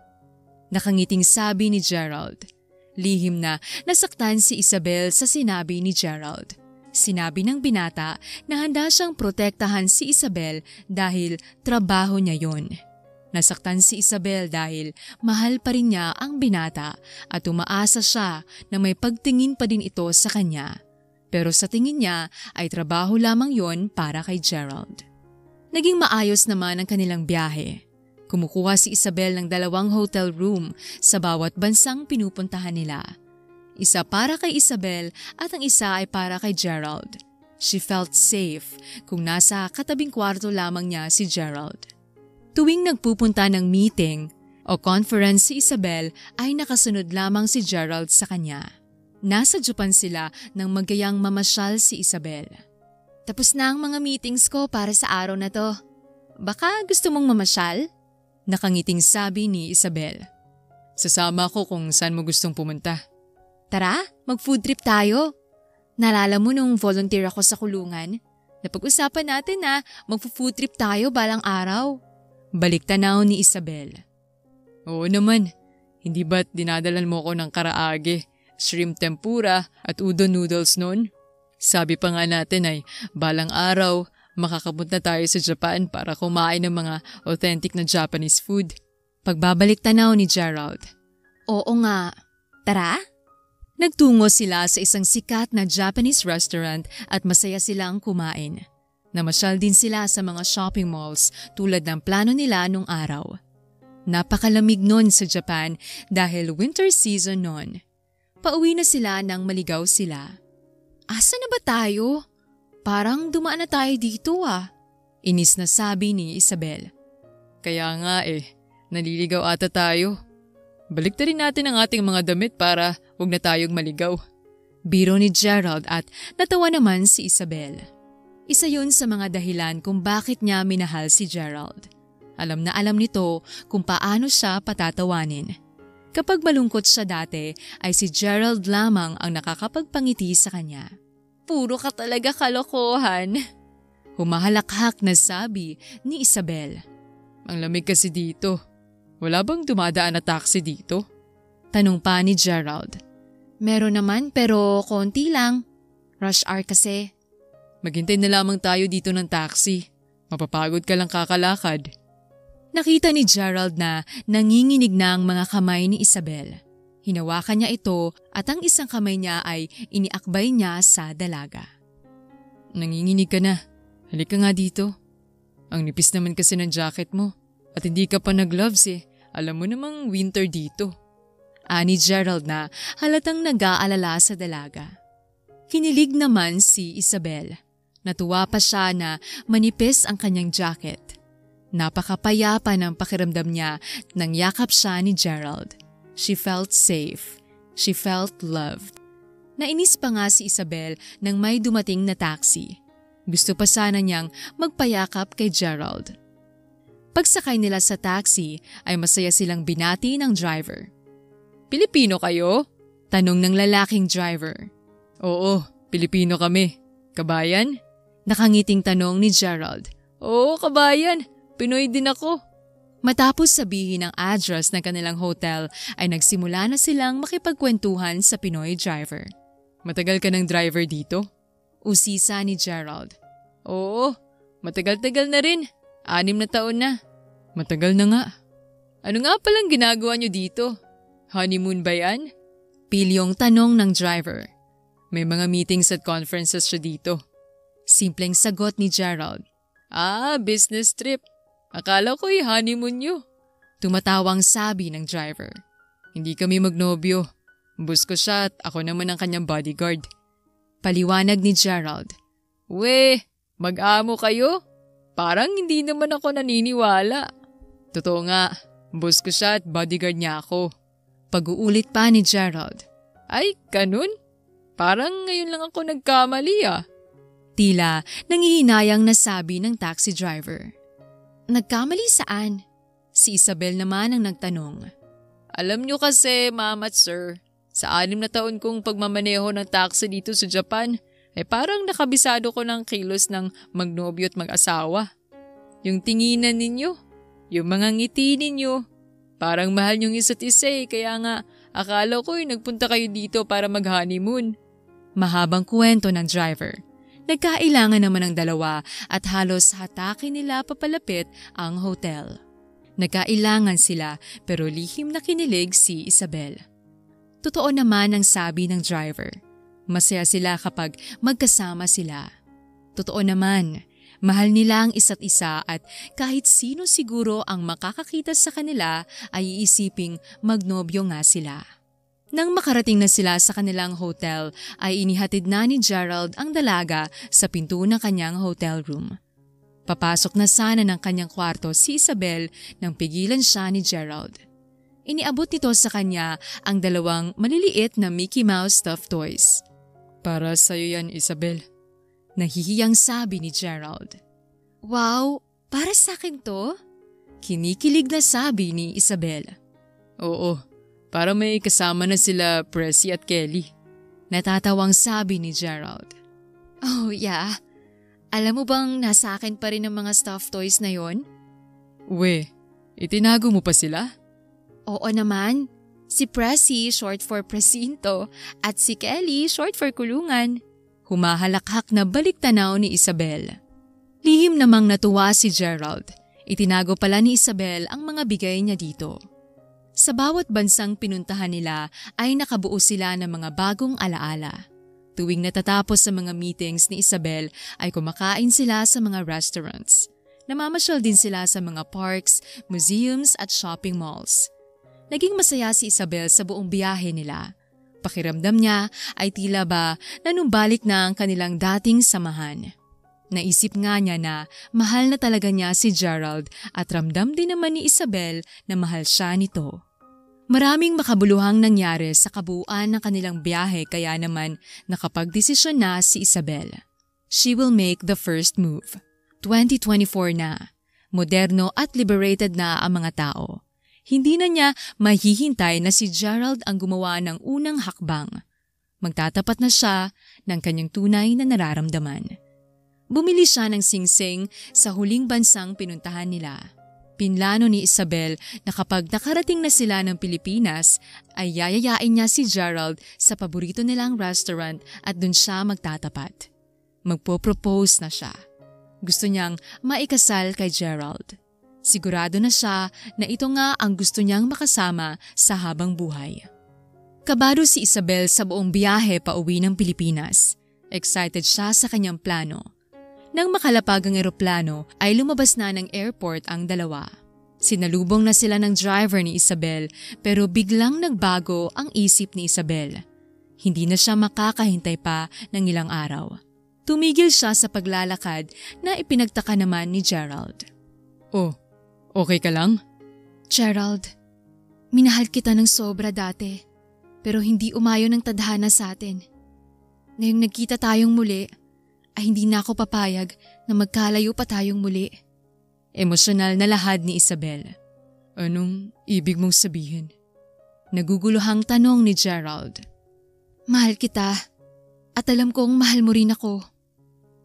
Nakangiting sabi ni Gerald. Lihim na nasaktan si Isabel sa sinabi ni Gerald. Sinabi ng binata na handa siyang protektahan si Isabel dahil trabaho niya yon. Nasaktan si Isabel dahil mahal pa rin niya ang binata at umaasa siya na may pagtingin pa din ito sa kanya. Pero sa tingin niya ay trabaho lamang yon para kay Gerald. Naging maayos naman ang kanilang biyahe. Kumukuha si Isabel ng 2 hotel room sa bawat bansang pinupuntahan nila. Isa para kay Isabel at ang isa ay para kay Gerald. She felt safe kung nasa katabing kwarto lamang niya si Gerald. Tuwing nagpupunta ng meeting o conference si Isabel ay nakasunod lamang si Gerald sa kanya. Nasa Japan sila nang magayang mamasyal si Isabel. Tapos na ang mga meetings ko para sa araw na to. Baka gusto mong mamasyal? Nakangiting sabi ni Isabel. Sasama ko kung saan mo gustong pumunta. Tara, mag-food trip tayo. Naalala mo nung volunteer ako sa kulungan? Napag-usapan natin na mag-food trip tayo balang araw. Balik tanaw ni Isabel. Oo naman, hindi ba't dinadalan mo ko ng karaage, shrimp tempura at udon noodles noon? Sabi pa nga natin ay balang araw makakapunta tayo sa Japan para kumain ng mga authentic na Japanese food. Pagbabalik tanaw ni Gerald. Oo nga. Tara? Nagtungo sila sa isang sikat na Japanese restaurant at masaya silang kumain. Namasyal din sila sa mga shopping malls tulad ng plano nila nung araw. Napakalamig noon sa Japan dahil winter season noon. Pauwi na sila nang maligaw sila. Asa na ba tayo? Parang dumaan na tayo dito ah. Inis na sabi ni Isabel. Kaya nga naliligaw ata tayo. Balik na rin natin ang ating mga damit para huwag na tayong maligaw. Biro ni Gerald at natawa naman si Isabel. Isa yun sa mga dahilan kung bakit niya minahal si Gerald. Alam na alam nito kung paano siya patatawanin. Kapag malungkot siya dati ay si Gerald lamang ang nakakapagpangiti sa kanya. Puro ka talaga kalokohan. Humahalakhak na sabi ni Isabel. Ang lamig kasi dito. Wala bang dumadaan na taxi dito? Tanong pa ni Gerald. Meron naman pero konti lang. Rush hour kasi. Maghintay na lamang tayo dito ng taxi. Mapapagod ka lang kakalakad. Nakita ni Gerald na nanginginig na ang mga kamay ni Isabel. Hinawakan niya ito at ang isang kamay niya ay iniakbay niya sa dalaga. Nanginginig ka na. Halika nga dito. Ang nipis naman kasi ng jacket mo. At hindi ka pa nag-gloves Alam mo namang winter dito. Ani Gerald na halatang nag-aalala sa dalaga. Kinilig naman si Isabel. Natuwa pa siya na manipis ang kanyang jacket. Napakapayapa ng pakiramdam niya nang yakap siya ni Gerald. She felt safe. She felt loved. Nainis pa nga si Isabel nang may dumating na taxi. Gusto pa sana niyang magpayakap kay Gerald. Pagsakay nila sa taxi ay masaya silang binati ng driver. Pilipino kayo? Tanong ng lalaking driver. Oo, Pilipino kami. Kabayan? Nakangiting tanong ni Gerald. Oo, kabayan. Pinoy din ako. Matapos sabihin ang address ng kanilang hotel ay nagsimula na silang makipagkwentuhan sa Pinoy driver. Matagal ka ng driver dito? Usisa ni Gerald. Oo, matagal-tagal na rin. 6 na taon na. Matagal na nga. Ano nga palang ginagawa niyo dito? Honeymoon ba yan? Pilyong tanong ng driver. May mga meetings at conferences siya dito. Simpleng sagot ni Gerald. Business trip. Akala ko'y honeymoon niyo. Tumatawang sabi ng driver. Hindi kami magnobyo. Bus ko siya at ako naman ang kanyang bodyguard. Paliwanag ni Gerald. We, mag-amo kayo? Parang hindi naman ako naniniwala. Totoo nga, bus ko siya at bodyguard niya ako. Pag-uulit pa ni Gerald. Ay, ganun? Parang ngayon lang ako nagkamali Tila nangihinayang nasabi ng taxi driver. Nagkamali saan? Si Isabel naman ang nagtanong. Alam niyo kasi, ma'am at sir, sa 6 na taon kong pagmamaneho ng taxi dito sa Japan, ay parang nakabisado ko ng kilos ng magnobyo at mag-asawa. Yung tinginan ninyo, yung mga ngiti ninyo, parang mahal niyong isa't isa kaya nga akala ko'y nagpunta kayo dito para mag-honeymoon. Mahabang kwento ng driver. Nagkailangan naman ng dalawa at halos hatake nila papalapit ang hotel. Nagkailangan sila pero lihim na kinilig si Isabel. Totoo naman ang sabi ng driver. Masaya sila kapag magkasama sila. Totoo naman, mahal nila ang isa't isa at kahit sino siguro ang makakakita sa kanila ay iisiping magnobyo nga sila. Nang makarating na sila sa kanilang hotel ay inihatid na ni Gerald ang dalaga sa pinto ng kanyang hotel room. Papasok na sana ng kanyang kwarto si Isabel nang pigilan siya ni Gerald. Iniabot nito sa kanya ang dalawang maliliit na Mickey Mouse stuffed toys. Para sa'yo yan, Isabel. Nahihiyang sabi ni Gerald. Wow, para sa akin to? Kinikilig na sabi ni Isabel. Oo, para may kasama na sila Pressy at Kelly. Natatawang sabi ni Gerald. Oh yeah, alam mo bang nasa akin pa rin ang mga stuffed toys na yon? Itinago mo pa sila? Oo naman, si Pressy short for presinto at si Kelly short for kulungan. Humahalakhak na balik-tanaw ni Isabel. Lihim namang natuwa si Gerald. Itinago pala ni Isabel ang mga bigay niya dito. Sa bawat bansang pinuntahan nila ay nakabuo sila ng mga bagong alaala. Tuwing natatapos sa mga meetings ni Isabel ay kumakain sila sa mga restaurants. Namamasyal din sila sa mga parks, museums at shopping malls. Naging masaya si Isabel sa buong biyahe nila. Pakiramdam niya ay tila ba nanumbalik na ang kanilang dating samahan. Naisip nga niya na mahal na talaga niya si Gerald at ramdam din naman ni Isabel na mahal siya nito. Maraming makabuluhang nangyari sa kabuuan ng kanilang biyahe kaya naman nakapagdesisyon na si Isabel. She will make the first move. 2024 na. Moderno at liberated na ang mga tao. Hindi na niya mahihintay na si Gerald ang gumawa ng unang hakbang. Magtatapat na siya ng kanyang tunay na nararamdaman. Bumili siya ng singsing sa huling bansang pinuntahan nila. Pinlano ni Isabel na kapag nakarating na sila ng Pilipinas ay yayayain niya si Gerald sa paborito nilang restaurant at dun siya magtatapat. Magpo-propose na siya. Gusto niyang maikasal kay Gerald. Sigurado na siya na ito nga ang gusto niyang makasama sa habang buhay. Kabado si Isabel sa buong biyahe pauwi ng Pilipinas. Excited siya sa kanyang plano. Nang makalapag ang eroplano ay lumabas na ng airport ang dalawa. Sinalubong na sila ng driver ni Isabel pero biglang nagbago ang isip ni Isabel. Hindi na siya makakahintay pa ng ilang araw. Tumigil siya sa paglalakad na ipinagtaka naman ni Gerald. Oh, okay ka lang? Gerald, minahal kita ng sobra dati pero hindi umayon ang tadhana sa atin. Ngayong nagkita tayong muli, ay hindi na ako papayag na magkalayo pa tayong muli. Emosyonal na lahad ni Isabel. Anong ibig mong sabihin? Naguguluhang tanong ni Gerald. Mahal kita at alam kong mahal mo rin ako.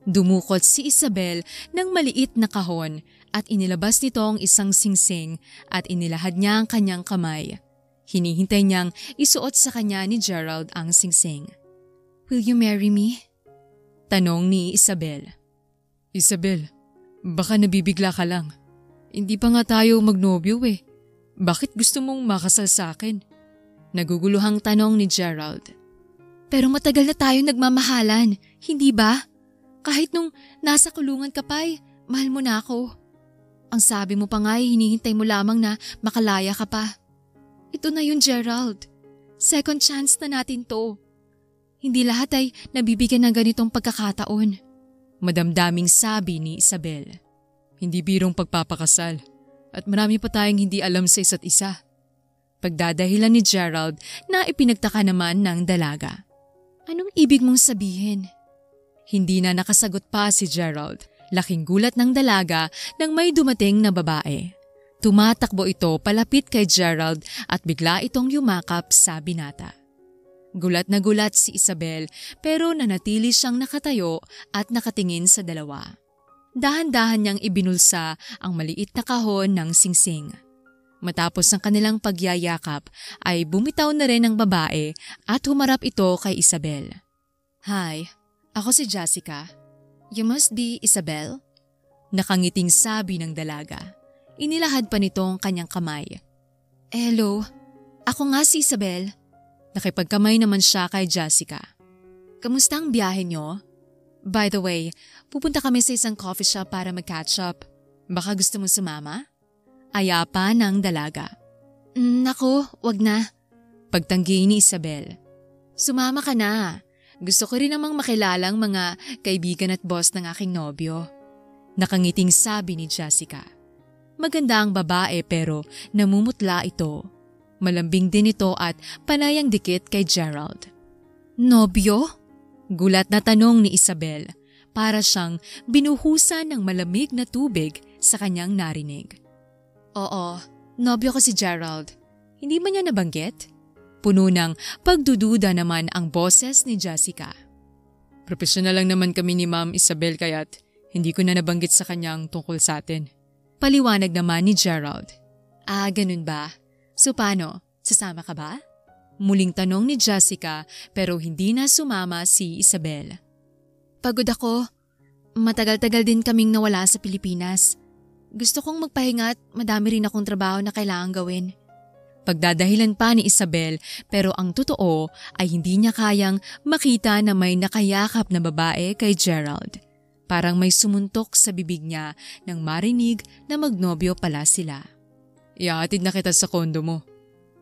Dumukot si Isabel ng maliit na kahon at inilabas nito ang isang singsing at inilahad niya ang kanyang kamay. Hinihintay niyang isuot sa kanya ni Gerald ang singsing. Will you marry me? Tanong ni Isabel. Isabel, baka nabibigla ka lang. Hindi pa nga tayo magnobyo eh. Bakit gusto mong makasal sa akin? Naguguluhang tanong ni Gerald. Pero matagal na tayo nagmamahalan, hindi ba? Kahit nung nasa kulungan ka pa mahal mo na ako. Ang sabi mo pa nga hinihintay mo lamang na makalaya ka pa. Ito na yun, Gerald. Second chance na natin to. Hindi lahat ay nabibigyan ng ganitong pagkakataon. Madamdaming sabi ni Isabel. Hindi birong pagpapakasal at marami pa tayong hindi alam sa isa't isa. Pagdadahilan ni Gerald na ipinagtaka naman ng dalaga. Anong ibig mong sabihin? Hindi na nakasagot pa si Gerald. Laking gulat ng dalaga nang may dumating na babae. Tumatakbo ito palapit kay Gerald at bigla itong yumakap sa binata. Gulat na gulat si Isabel pero nanatili siyang nakatayo at nakatingin sa dalawa. Dahan-dahan niyang ibinulsa ang maliit na kahon ng singsing. Matapos ang kanilang pagyayakap ay bumitaw na rin ang babae at humarap ito kay Isabel. Hi, ako si Jessica. You must be Isabel? Nakangiting sabi ng dalaga. Inilahad pa nito ang kanyang kamay. Hello, ako nga si Isabel. Nakipagkamay naman siya kay Jessica. Kamusta ang biyahe niyo? By the way, pupunta kami sa isang coffee shop para mag-catch up. Baka gusto mong sumama? Ayapa ng dalaga. Naku, wag na. Pagtanggi ni Isabel. Sumama ka na. Gusto ko rin namang makilalang mga kaibigan at boss ng aking nobyo. Nakangiting sabi ni Jessica. Maganda ang babae pero namumutla ito. Malambing din ito at panayang dikit kay Gerald. Nobyo? Gulat na tanong ni Isabel. Para siyang binuhusan ng malamig na tubig sa kanyang narinig. Oo, nobyo ko si Gerald. Hindi ba niya nabanggit? Puno ng pagdududa naman ang boses ni Jessica. Profesional lang naman kami ni Ma'am Isabel kaya't hindi ko na nabanggit sa kanyang tungkol sa atin. Paliwanag naman ni Gerald. Ah, ganun ba? So paano? Sasama ka ba? Muling tanong ni Jessica pero hindi na sumama si Isabel. Pagod ako. Matagal-tagal din kaming nawala sa Pilipinas. Gusto kong magpahinga at madami rin akong trabaho na kailangan gawin. Pagdadahilan pa ni Isabel pero ang totoo ay hindi niya kayang makita na may nakayakap na babae kay Gerald. Parang may sumuntok sa bibig niya nang marinig na magnobyo pala sila. Ihahatid na kita sa kondo mo.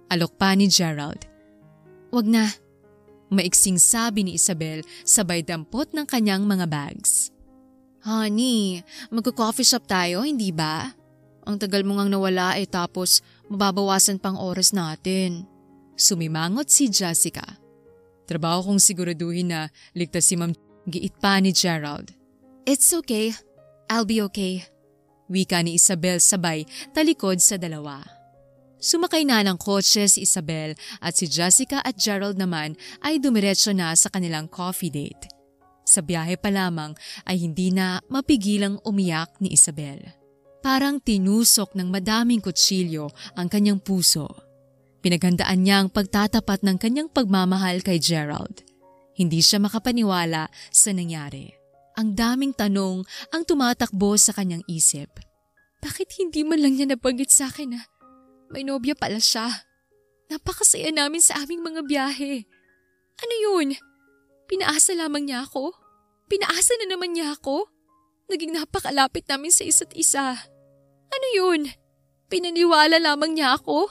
Alok pa ni Gerald. Wag na. Maiksing sabi ni Isabel sabay dampot ng kanyang mga bags. Honey, magko-coffee shop tayo, hindi ba? Ang tagal mo ngang nawala tapos mababawasan pang oras natin. Sumimangot si Jessica. Trabaho kong siguraduhin na ligtas si Ma'am. Giit pa ni Gerald. It's okay. I'll be okay. Wika ni Isabel sabay talikod sa dalawa. Sumakay na ng kotse si Isabel at si Jessica at Gerald naman ay dumiretso na sa kanilang coffee date. Sa biyahe pa lamang ay hindi na mapigilang umiyak ni Isabel. Parang tinusok ng madaming kutsilyo ang kanyang puso. Pinaghandaan niya ang pagtatapat ng kanyang pagmamahal kay Gerald. Hindi siya makapaniwala sa nangyari. Ang daming tanong ang tumatakbo sa kanyang isip. Bakit hindi man lang niya nabanggit sa akin na may nobya pala siya? Napakasaya namin sa aming mga biyahe. Ano yun? Pinaasa lamang niya ako? Pinaasa na naman niya ako? Naging napakalapit namin sa isa't isa. Ano yun? Pinaniwala lamang niya ako?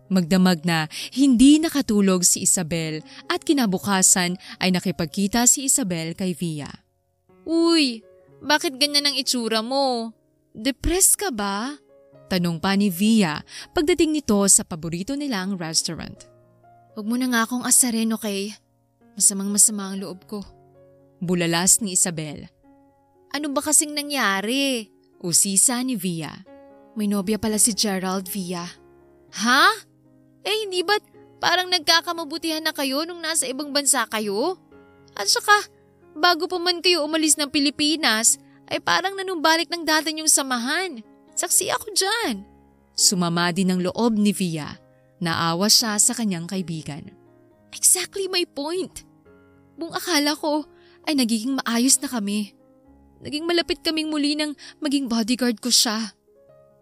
Magdamag na hindi nakatulog si Isabel at kinabukasan ay nakipagkita si Isabel kay Via. Uy, bakit ganyan ang itsura mo? Depressed ka ba? Tanong pa ni Via pagdating nito sa paborito nilang restaurant. Huwag mo na nga akong asarin, okay? Masamang-masama ang loob ko. Bulalas ni Isabel. Ano ba kasing nangyari? Usisa ni Via. May nobya pala si Gerald, Via. Ha? Hindi ba't parang nagkakamabutihan na kayo nung nasa ibang bansa kayo? At saka, bago pa man kayo umalis ng Pilipinas, ay parang nanumbalik ng dati niyong samahan. Saksi ako dyan. Sumama din ang loob ni Via. Naawa siya sa kanyang kaibigan. Exactly my point. Buong akala ko ay nagiging maayos na kami. Naging malapit kaming muli nang maging bodyguard ko siya.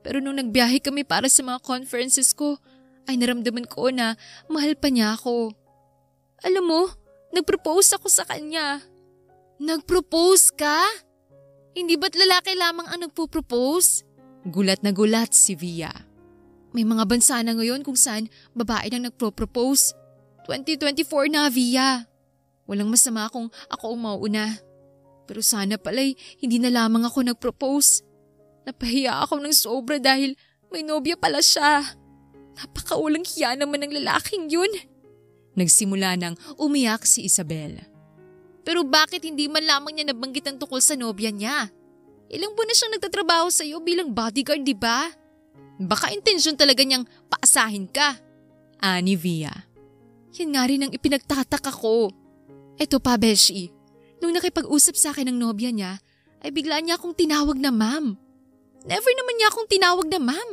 Pero nung nagbiyahe kami para sa mga conferences ko, ay naramdaman ko na mahal pa niya ako. Alam mo, nagpropose ako sa kanya. Nagpropose ka? Hindi ba't lalaki lamang ang nagpo-propose? Gulat na gulat si Via. May mga bansa na ngayon kung saan babae nang nagpro-propose. 2024 na, Via. Walang masama kung ako ang mauna. Pero sana pala'y hindi na lamang ako nag-propose. Napahiya ako ng sobra dahil may nobya pala siya. Napakawalang hiya naman ng lalaking yun. Nagsimula nang umiyak si Isabel. Pero bakit hindi man lamang niya nabanggit ang tungkol sa nobya niya? Ilang buwan na siyang nagtatrabaho sa iyo bilang bodyguard, di ba? Baka intensyon talaga niyang paasahin ka. Ani Via. Yan nga rin ang ipinagtataka ko. Eto pa, Beshi. Nung nakipag-usap sa akin ng nobya niya, ay bigla niya akong tinawag na ma'am. Never naman niya akong tinawag na ma'am.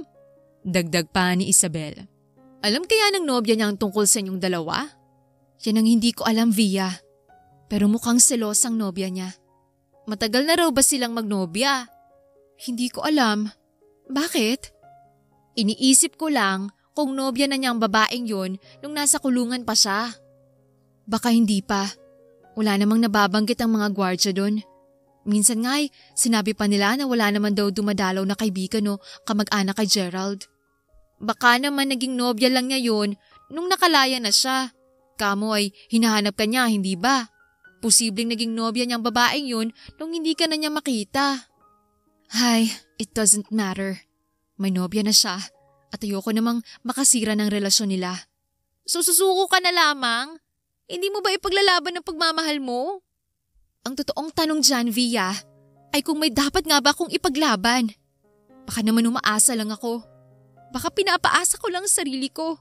Dagdag pa ni Isabel. Alam kaya ng nobya niya ang tungkol sa inyong dalawa? Yan ang hindi ko alam, Via. Pero mukhang selos ang nobya niya. Matagal na raw ba silang magnobya? Hindi ko alam. Bakit? Iniisip ko lang kung nobya na niya ang babaeng yun nung nasa kulungan pa siya. Baka hindi pa. Wala namang nababanggit ang mga gwardya doon. Minsan nga'y sinabi pa nila na wala naman daw dumadalaw na kaibigan o kamag-anak kay Gerald. Baka naman naging nobya lang niya yun nung nakalaya na siya. Kamo ay hinahanap ka niya, hindi ba? Posibleng naging nobya niyang babaeng yun nung hindi ka na niya makita. Hay, it doesn't matter. May nobya na siya at ayoko namang makasira ng relasyon nila. Sususuko ka na lamang? Hindi mo ba ipaglalaban ng pagmamahal mo? Ang totoong tanong dyan, Via, ay kung may dapat nga ba akong ipaglaban. Baka naman umaasa lang ako. Baka pinapaasa ko lang ang sarili ko.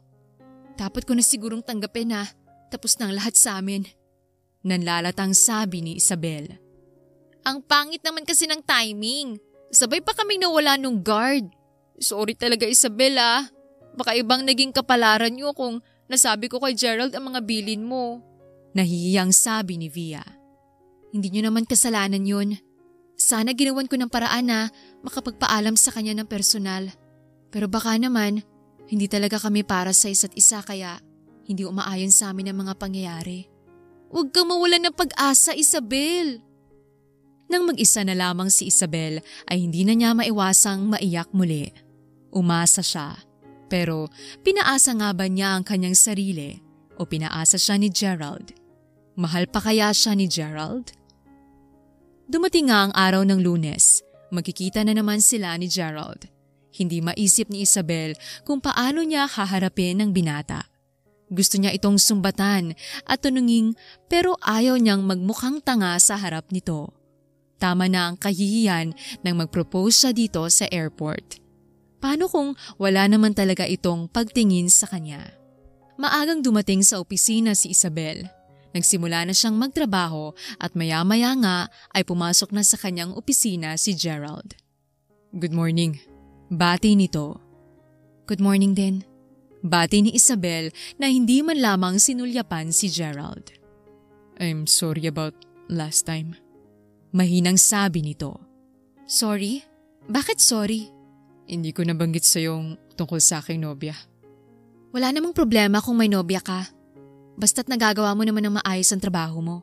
Dapat ko na sigurong tanggapin na tapos na ang lahat sa amin. Nanlalatang sabi ni Isabel. Ang pangit naman kasi ng timing. Sabay pa kaming nawala nung guard. Sorry talaga Isabel ah. Baka ibang naging kapalaran niyo kung nasabi ko kay Gerald ang mga bilin mo. Nahihiyang sabi ni Via. Hindi niyo naman kasalanan yun. Sana ginawan ko ng paraan na makapagpaalam sa kanya ng personal. Pero baka naman, hindi talaga kami para sa isa't isa kaya hindi umaayon sa amin ang mga pangyayari. Huwag kang mawalan ng pag-asa, Isabel. Nang mag-isa na lamang si Isabel ay hindi na niya maiwasang maiyak muli. Umasa siya. Pero pinaasa nga ba niya ang kanyang sarili o pinaasa siya ni Gerald? Mahal pa kaya siya ni Gerald? Dumating nga ang araw ng Lunes. Magkikita na naman sila ni Gerald. Hindi maisip ni Isabel kung paano niya haharapin ang binata. Gusto niya itong sumbatan at tunungin pero ayaw niyang magmukhang tanga sa harap nito. Tama na ang kahihiyan nang mag-propose siya dito sa airport. Paano kung wala naman talaga itong pagtingin sa kanya? Maagang dumating sa opisina si Isabel. Nagsimula na siyang magtrabaho at maya-maya nga ay pumasok na sa kanyang opisina si Gerald. Good morning. Bati nito. Good morning din. Bati ni Isabel na hindi man lamang sinulyapan si Gerald. I'm sorry about last time. Mahinang sabi nito. Sorry? Bakit sorry? Hindi ko nabanggit sa yung tungkol sa aking nobya. Wala namang problema kung may nobya ka. Basta't nagagawa mo naman ng maayos ang trabaho mo.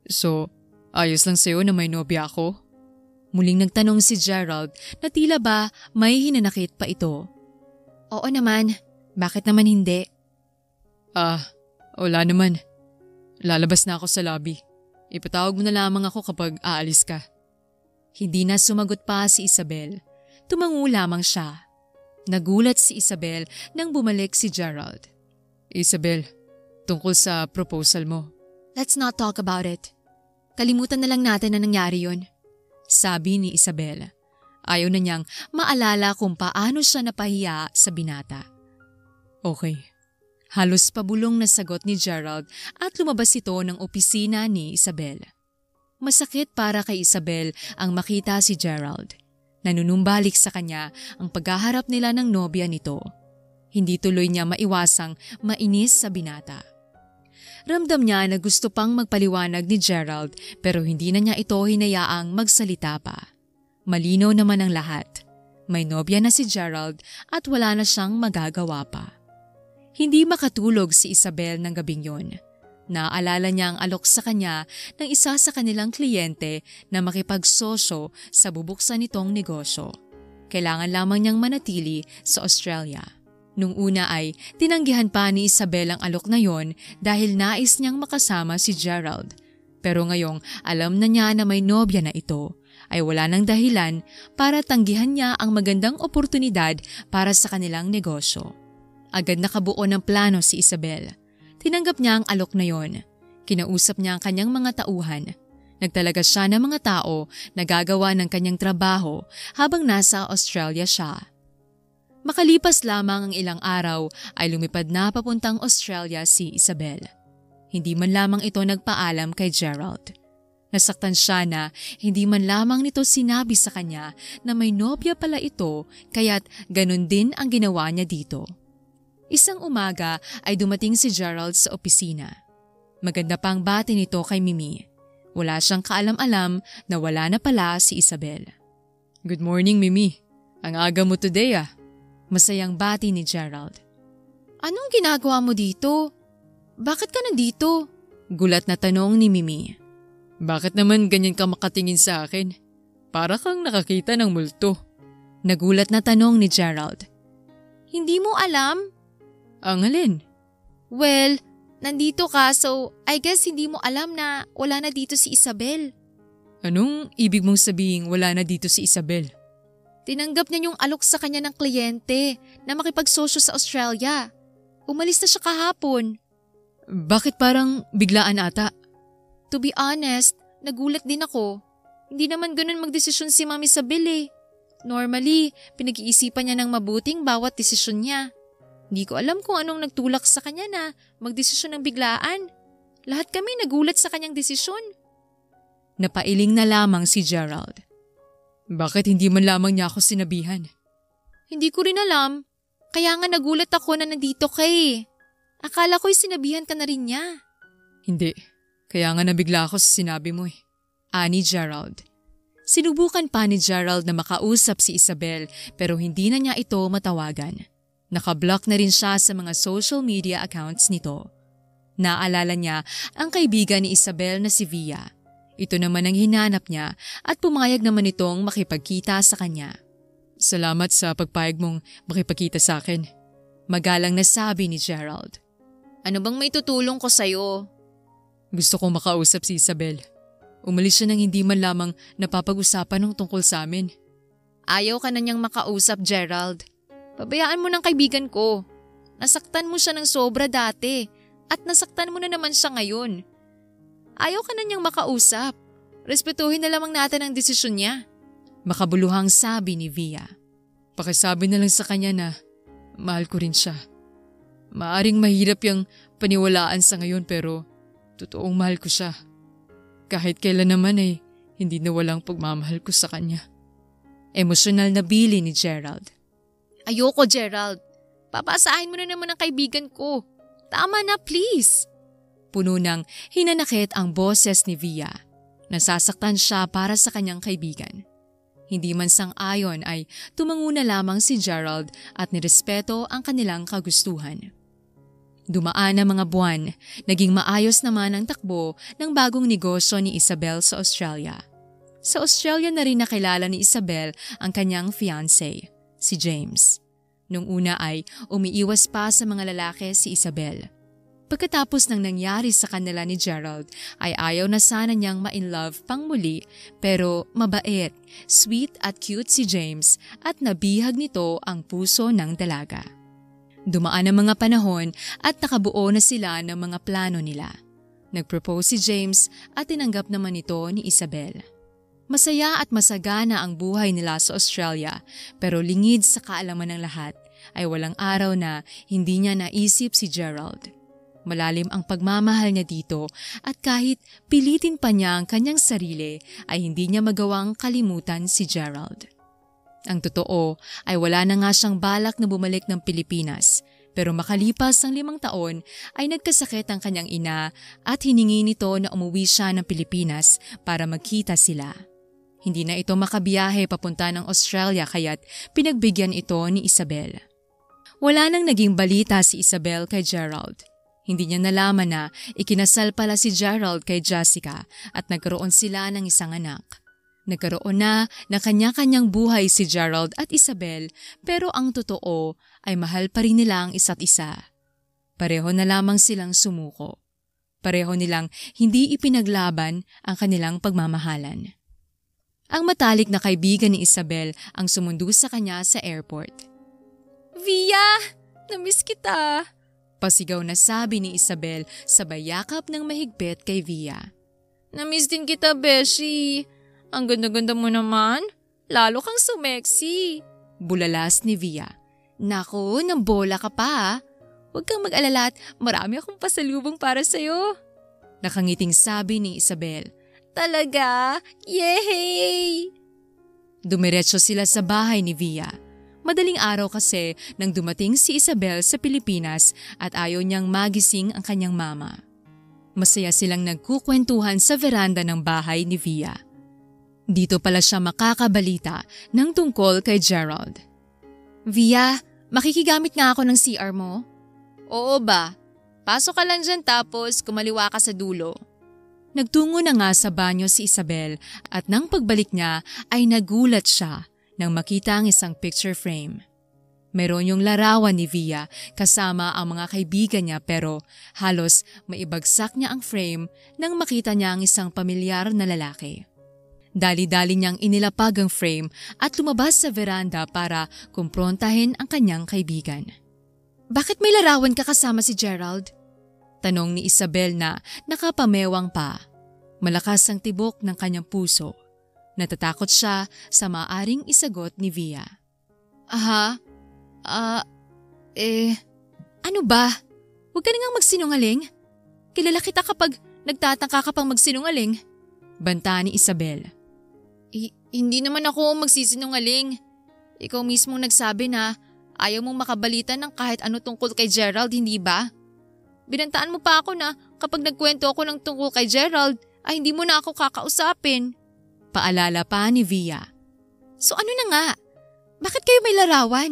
So, ayos lang sa'yo na may nobya ako? Muling nagtanong si Gerald na tila ba may hinanakit pa ito. Oo naman. Bakit naman hindi? Wala naman. Lalabas na ako sa lobby. Ipatawag mo na lamang ako kapag aalis ka. Hindi na sumagot pa si Isabel. Tumango lamang siya. Nagulat si Isabel nang bumalik si Gerald. Isabel, tungkol sa proposal mo. Let's not talk about it. Kalimutan na lang natin na nangyari yun. Sabi ni Isabel. Ayaw na niyang maalala kung paano siya napahiya sa binata. Okay. Halos pabulong na sagot ni Gerald at lumabas ito ng opisina ni Isabel. Masakit para kay Isabel ang makita si Gerald. Nanunumbalik sa kanya ang paghaharap nila ng nobya nito. Hindi tuloy niya maiwasang mainis sa binata. Ramdam niya na gusto pang magpaliwanag ni Gerald pero hindi na niya ito hinayaang magsalita pa. Malinaw naman ang lahat. May nobya na si Gerald at wala na siyang magagawa pa. Hindi makatulog si Isabel ng gabing yon. Naalala niya ang alok sa kanya ng isa sa kanilang kliyente na makipagsosyo sa bubuksan nitong negosyo. Kailangan lamang niyang manatili sa Australia. Nung una ay tinanggihan pa ni Isabel ang alok na yon dahil nais niyang makasama si Gerald. Pero ngayong alam na niya na may nobya na ito, ay wala nang dahilan para tanggihan niya ang magandang oportunidad para sa kanilang negosyo. Agad nakabuo ng plano si Isabel. Tinanggap niya ang alok na yon. Kinausap niya ang kanyang mga tauhan. Nagtalaga siya ng mga tao na gagawa ng kanyang trabaho habang nasa Australia siya. Makalipas lamang ang ilang araw ay lumipad na papuntang Australia si Isabel. Hindi man lamang ito nagpaalam kay Gerald. Nasaktan siya na hindi man lamang nito sinabi sa kanya na may nobya pala ito kaya't ganun din ang ginawa niya dito. Isang umaga ay dumating si Gerald sa opisina. Maganda pang bati nito kay Mimi. Wala siyang kaalam-alam na wala na pala si Isabel. Good morning, Mimi. Ang aga mo today ah. Masayang bati ni Gerald. Anong ginagawa mo dito? Bakit ka nandito? Gulat na tanong ni Mimi. Bakit naman ganyan ka makatingin sa akin? Para kang nakakita ng multo. Nagulat na tanong ni Gerald. Hindi mo alam? Ang alin? Well, nandito ka so I guess hindi mo alam na wala na dito si Isabel. Anong ibig mong sabihin wala na dito si Isabel? Tinanggap niya yung alok sa kanya ng kliyente na makipagsosyo sa Australia. Umalis na siya kahapon. Bakit parang biglaan ata? To be honest, nagulat din ako. Hindi naman ganun magdesisyon si Ma'am Isabel eh. Normally, pinag-iisipan niya ng mabuting bawat desisyon niya. Hindi ko alam kung anong nagtulak sa kanya na magdesisyon ng biglaan. Lahat kami nagulat sa kanyang desisyon. Napailing na lamang si Gerald. Bakit hindi man lamang niya ako sinabihan? Hindi ko rin alam. Kaya nga nagulat ako na nandito ka eh. Akala ko'y sinabihan ka na rin niya. Hindi. Kaya nga nabigla ako sa sinabi mo eh. Ani Gerald. Sinubukan pa ni Gerald na makausap si Isabel pero hindi na niya ito matawagan. Nakablock na rin siya sa mga social media accounts nito. Naalala niya ang kaibigan ni Isabel na si Via. Ito naman ang hinanap niya at pumayag naman itong makipagkita sa kanya. Salamat sa pagpayag mong makipagkita sa akin. Magalang na sabi ni Gerald. Ano bang may tutulong ko sa'yo? Gusto kong makausap si Isabel. Umalis siya nang hindi man lamang napapag-usapan ng tungkol sa amin. Ayaw ka na niyang makausap, Gerald. Pabayaan mo ng kaibigan ko. Nasaktan mo siya ng sobra dati at nasaktan mo na naman siya ngayon. Ayaw ka na niyang makausap. Respetuhin na lamang natin ang desisyon niya. Makabuluhang sabi ni Via. Pakisabi na lang sa kanya na mahal ko rin siya. Maaring mahirap yung paniwalaan sa ngayon pero totoong mahal ko siya. Kahit kailan naman ay hindi na walang pagmamahal ko sa kanya. Emosyonal na bili ni Gerald. Ayoko, Gerald. Papasahin mo na naman ang kaibigan ko. Tama na, please. Puno ng hinanakit ang boses ni Via. Nasasaktan siya para sa kanyang kaibigan. Hindi man sang-ayon ay tumango na lamang si Gerald at nirespeto ang kanilang kagustuhan. Dumaan ang mga buwan, naging maayos naman ang takbo ng bagong negosyo ni Isabel sa Australia. Sa Australia na rin nakilala ni Isabel ang kanyang fiancé, si James. Nung una ay umiiwas pa sa mga lalaki si Isabel. Pagkatapos ng nangyari sa kanila ni Gerald ay ayaw na sana niyang ma-inlove pang muli pero mabait, sweet at cute si James at nabihag nito ang puso ng dalaga. Dumaan ang mga panahon at nakabuo na sila ng mga plano nila. Nagpropose si James at tinanggap naman ito ni Isabel. Masaya at masagana ang buhay nila sa Australia pero lingid sa kaalaman ng lahat ay walang araw na hindi niya naisip si Gerald. Malalim ang pagmamahal niya dito at kahit pilitin pa niya ang kanyang sarili ay hindi niya magawang kalimutan si Gerald. Ang totoo ay wala na nga siyang balak na bumalik ng Pilipinas pero makalipas ang 5 taon ay nagkasakit ang kanyang ina at hiningi nito na umuwi siya ng Pilipinas para magkita sila. Hindi na ito makabiyahe papunta ng Australia kaya't pinagbigyan ito ni Isabel. Wala nang naging balita si Isabel kay Gerald. Hindi niya nalaman na ikinasal pala si Gerald kay Jessica at nagkaroon sila ng isang anak. Nagkaroon na kanya-kanyang buhay si Gerald at Isabel pero ang totoo ay mahal pa rin nila ang isa't isa. Pareho na lamang silang sumuko. Pareho nilang hindi ipinaglaban ang kanilang pagmamahalan. Ang matalik na kaibigan ni Isabel ang sumundo sa kanya sa airport. Via! Namiss kita! Pasigaw na sabi ni Isabel sabay yakap ng mahigpit kay Via. Namiss din kita, Beshi. Ang ganda-ganda mo naman. Lalo kang sumexy. Bulalas ni Via. Naku, nambola ka pa. Huwag kang mag-alala at marami akong pasalubong para sa'yo. Nakangiting sabi ni Isabel. Talaga? Yay! Dumiretso sila sa bahay ni Via. Madaling araw kasi nang dumating si Isabel sa Pilipinas at ayaw niyang magising ang kanyang mama. Masaya silang nagkukwentuhan sa veranda ng bahay ni Via. Dito pala siya makakabalita ng tungkol kay Gerald. Via, makikigamit nga ako ng CR mo? Oo ba? Pasok ka lang dyan tapos kumaliwa ka sa dulo. Nagtungo na nga sa banyo si Isabel at nang pagbalik niya ay nagulat siya nang makita ang isang picture frame. Meron yung larawan ni Via kasama ang mga kaibigan niya pero halos maibagsak niya ang frame nang makita niya ang isang pamilyar na lalaki. Dali-dali niyang inilapag ang frame at lumabas sa veranda para kumprontahin ang kanyang kaibigan. Bakit may larawan ka kasama si Gerald? Tanong ni Isabel na nakapamewang pa. Malakas ang tibok ng kanyang puso. Natatakot siya sa maaring isagot ni Via. Ano ba? Huwag ka na ngang magsinungaling. Kilala kita kapag nagtatangka ka pang magsinungaling. Banta ni Isabel. Hindi naman ako magsisinungaling. Ikaw mismong nagsabi na ayaw mong makabalita ng kahit ano tungkol kay Gerald, hindi ba? Binantaan mo pa ako na kapag nagkwento ako ng tungkol kay Gerald ay hindi mo na ako kakausapin. Paalala pa ni Via. So ano na nga? Bakit kayo may larawan?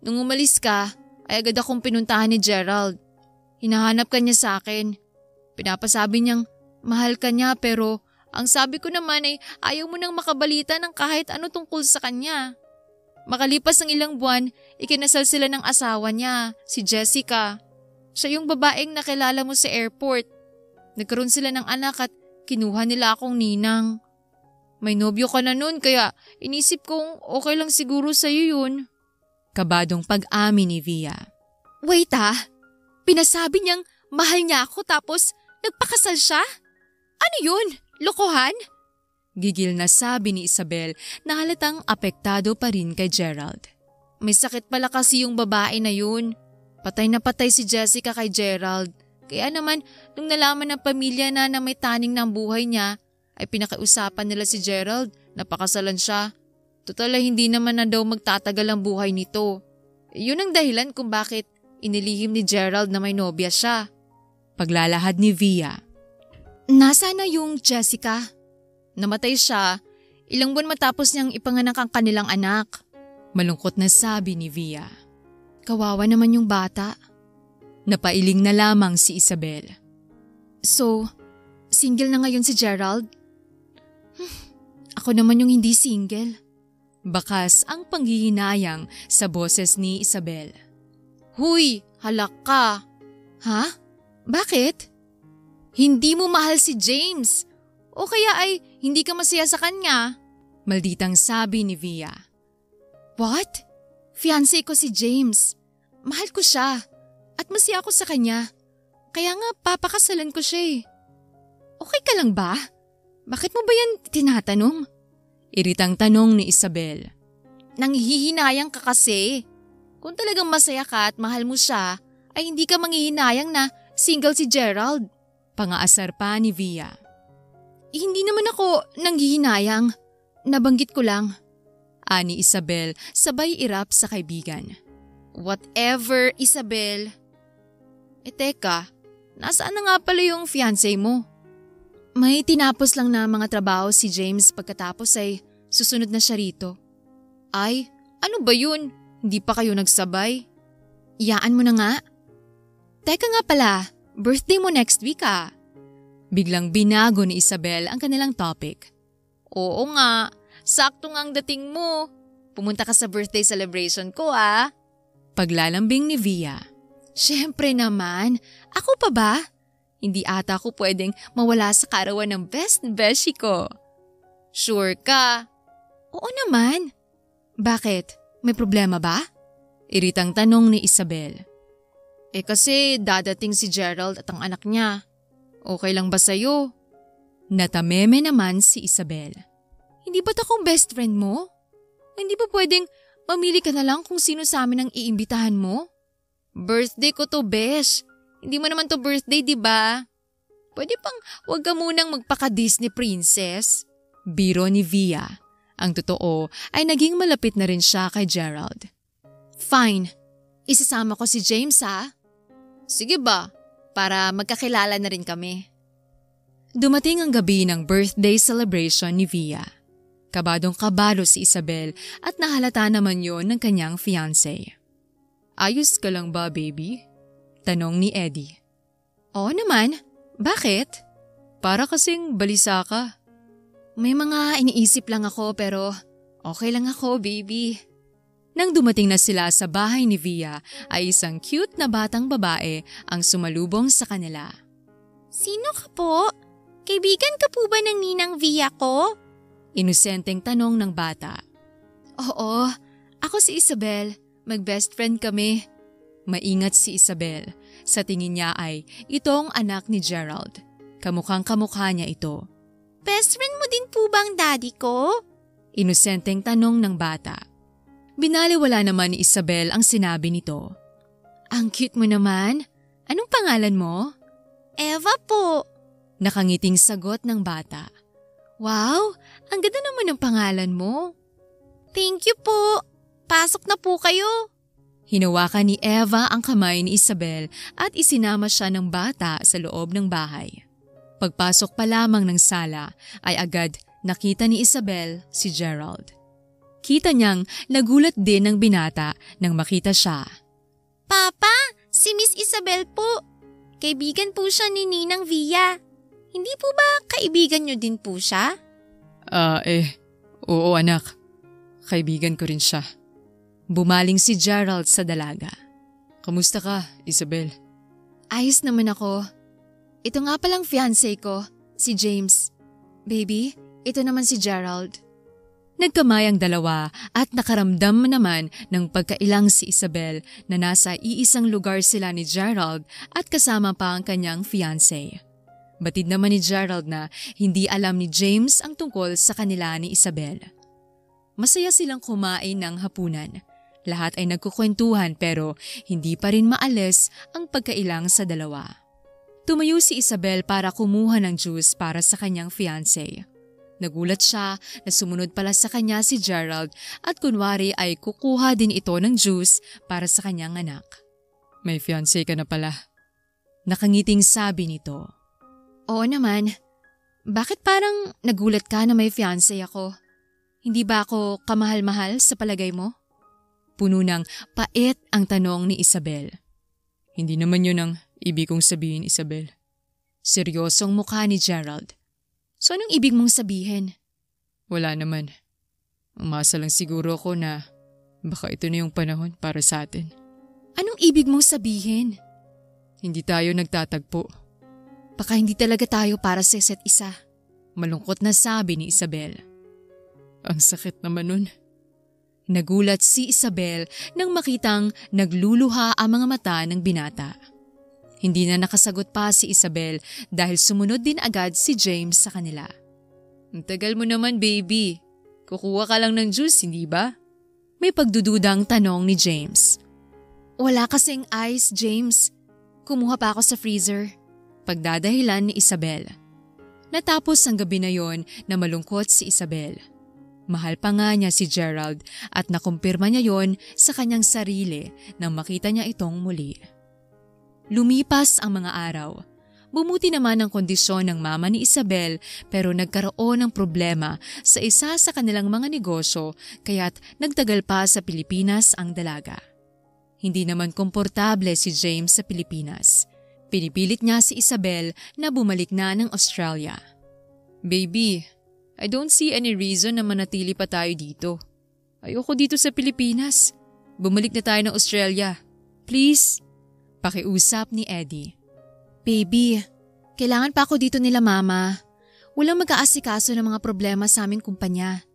Nung umalis ka, ay agad akong pinuntahan ni Gerald. Hinahanap ka niya sa akin. Pinapasabi niyang mahal ka niya pero ang sabi ko naman ay ayaw mo nang makabalita ng kahit ano tungkol sa kanya. Makalipas ng ilang buwan, ikinasal sila ng asawa niya, si Jessica. Siya yung babaeng nakilala mo sa airport. Nagkaroon sila ng anak at kinuha nila akong ninang. May nobyo ka na nun kaya inisip kong okay lang siguro sa'yo yun. Kabadong pag-amin ni Via. Wait pinasabi niyang mahal niya ako tapos nagpakasal siya? Ano yun? Lokohan? Gigil na sabi ni Isabel na halatang apektado pa rin kay Gerald. May sakit pala kasi yung babae na yun. Patay na patay si Jessica kay Gerald. Kaya naman, nung nalaman ng pamilya na may taning ng buhay niya, ay pinakiusapan nila si Gerald na pakasalan siya. Total ay hindi naman na daw magtatagal ang buhay nito. Yun ang dahilan kung bakit inilihim ni Gerald na may nobya siya. Paglalahad ni Via. Nasaan na yung Jessica? Namatay siya, ilang buwan matapos niyang ipanganak ang kanilang anak. Malungkot na sabi ni Via. Kawawa naman yung bata. Napailing na lamang si Isabel. So, single na ngayon si Gerald? Ako naman yung hindi single. Bakas ang panghihinayang sa boses ni Isabel. Huy, halak ka. Ha? Bakit? Hindi mo mahal si James. O kaya ay hindi ka masaya sa kanya. Malditang sabi ni Via. What? Fiancé ko si James. Mahal ko siya. At masaya ako sa kanya. Kaya nga papakasalan ko siya. Okay ka lang ba? Bakit mo ba yan tinatanong? Iritang tanong ni Isabel. Nanghihinayang ka kasi. Kung talagang masaya ka at mahal mo siya, ay hindi ka manghihinayang na single si Gerald. Pangaasar pa ni Via. Hindi naman ako nanghihinayang. Nabanggit ko lang. Ani Isabel sabay irap sa kaibigan. Whatever, Isabel. Teka, nasaan na nga pala yung fiancé mo? May tinapos lang na mga trabaho si James pagkatapos ay susunod na siya rito. Ay, ano ba yun? Hindi pa kayo nagsabay? Iyaan mo na nga. Teka nga pala, birthday mo next week Biglang binago ni Isabel ang kanilang topic. Oo nga, sakto nga ang dating mo. Pumunta ka sa birthday celebration ko Paglalambing ni Via. Siyempre naman, ako pa ba? Hindi ata ako pwedeng mawala sa karawan ng best beshi ko. Sure ka? Oo naman. Bakit? May problema ba? Iritang tanong ni Isabel. Kasi dadating si Gerald at ang anak niya. Okay lang ba sa'yo? Natameme naman si Isabel. Hindi ba't akong best friend mo? Hindi ba pwedeng mamili ka na lang kung sino sa amin ang iimbitahan mo? Birthday ko to, besh. Hindi mo naman to birthday, di ba? Pwede pang huwag ka munang magpaka-Disney princess. Biro ni Via. Ang totoo ay naging malapit na rin siya kay Gerald. Fine. Isasama ko si James Sige ba? Para magkakilala na rin kami. Dumating ang gabi ng birthday celebration ni Via. Kabadong-kabado si Isabel at nahalata naman yon ng kanyang fiancé. Ayos ka lang ba, baby? Tanong ni Eddie. Oo naman. Bakit? Para kasing balisa ka. May mga iniisip lang ako pero okay lang ako, baby. Nang dumating na sila sa bahay ni Via ay isang cute na batang babae ang sumalubong sa kanila. Sino ka po? Kaibigan ka po ba ng ninang Via ko? Inosenteng tanong ng bata. Oo, ako si Isabel. Mag-best friend kami. Maingat si Isabel. Sa tingin niya ay itong anak ni Gerald. Kamukhang kamukha niya ito. Best friend mo din po bang daddy ko? Inosenteng tanong ng bata. Binaliwala naman ni Isabel ang sinabi nito. Ang cute mo naman. Anong pangalan mo? Eva po. Nakangiting sagot ng bata. Wow, ang ganda naman ng pangalan mo. Thank you po. Pasok na po kayo. Hinawakan ni Eva ang kamay ni Isabel at isinama siya ng bata sa loob ng bahay. Pagpasok pa lamang ng sala ay agad nakita ni Isabel si Gerald. Kita niyang nagulat din ng binata nang makita siya. Papa, si Miss Isabel po. Kaibigan po siya ni Ninang Via. Hindi po ba kaibigan niyo din po siya? Oo anak. Kaibigan ko rin siya. Bumaling si Gerald sa dalaga. Kamusta ka, Isabel? Ayos naman ako. Ito nga palang fiancé ko, si James. Baby, ito naman si Gerald. Nagkamay ang dalawa at nakaramdam naman ng pagkailang si Isabel na nasa iisang lugar sila ni Gerald at kasama pa ang kanyang fiancé. Batid naman ni Gerald na hindi alam ni James ang tungkol sa kanila ni Isabel. Masaya silang kumain ng hapunan. Lahat ay nagkukwentuhan pero hindi pa rin maalis ang pagkailang sa dalawa. Tumayo si Isabel para kumuha ng juice para sa kanyang fiancé. Nagulat siya na sumunod pala sa kanya si Gerald at kunwari ay kukuha din ito ng juice para sa kanyang anak. May fiancé ka na pala. Nakangiting sabi nito. Oo naman. Bakit parang nagulat ka na may fiancé ako? Hindi ba ako kamahal-mahal sa palagay mo? Puno ng pait ang tanong ni Isabel. Hindi naman yun ang ibig kong sabihin, Isabel. Seryosong mukha ni Gerald. So anong ibig mong sabihin? Wala naman. Umasa lang siguro ako na baka ito na yung panahon para sa atin. Anong ibig mong sabihin? Hindi tayo nagtatagpo. Baka hindi talaga tayo para sa isa't isa. Malungkot na sabi ni Isabel. Ang sakit naman nun. Nagulat si Isabel nang makitang nagluluha ang mga mata ng binata. Hindi na nakasagot pa si Isabel dahil sumunod din agad si James sa kanila. Ang tagal mo naman, baby. Kukuha ka lang ng juice, hindi ba? May pagdududang tanong ni James. Wala kasing ice, James. Kumuha pa ako sa freezer. Pagdadahilan ni Isabel. Natapos ang gabi na yon na malungkot si Isabel. Mahal pa nga niya si Gerald at nakumpirma niya yon sa kanyang sarili nang makita niya itong muli. Lumipas ang mga araw. Bumuti naman ang kondisyon ng mama ni Isabel pero nagkaroon ng problema sa isa sa kanilang mga negosyo kaya't nagtagal pa sa Pilipinas ang dalaga. Hindi naman komportable si James sa Pilipinas. Pinipilit niya si Isabel na bumalik na ng Australia. Baby, I don't see any reason na manatili pa tayo dito. Ayoko dito sa Pilipinas. Bumalik na tayo ng Australia. Please. Pakiusap ni Eddie. Baby, kailangan pa ako dito nila mama. Walang mag-aasikaso ng mga problema sa aming kumpanya.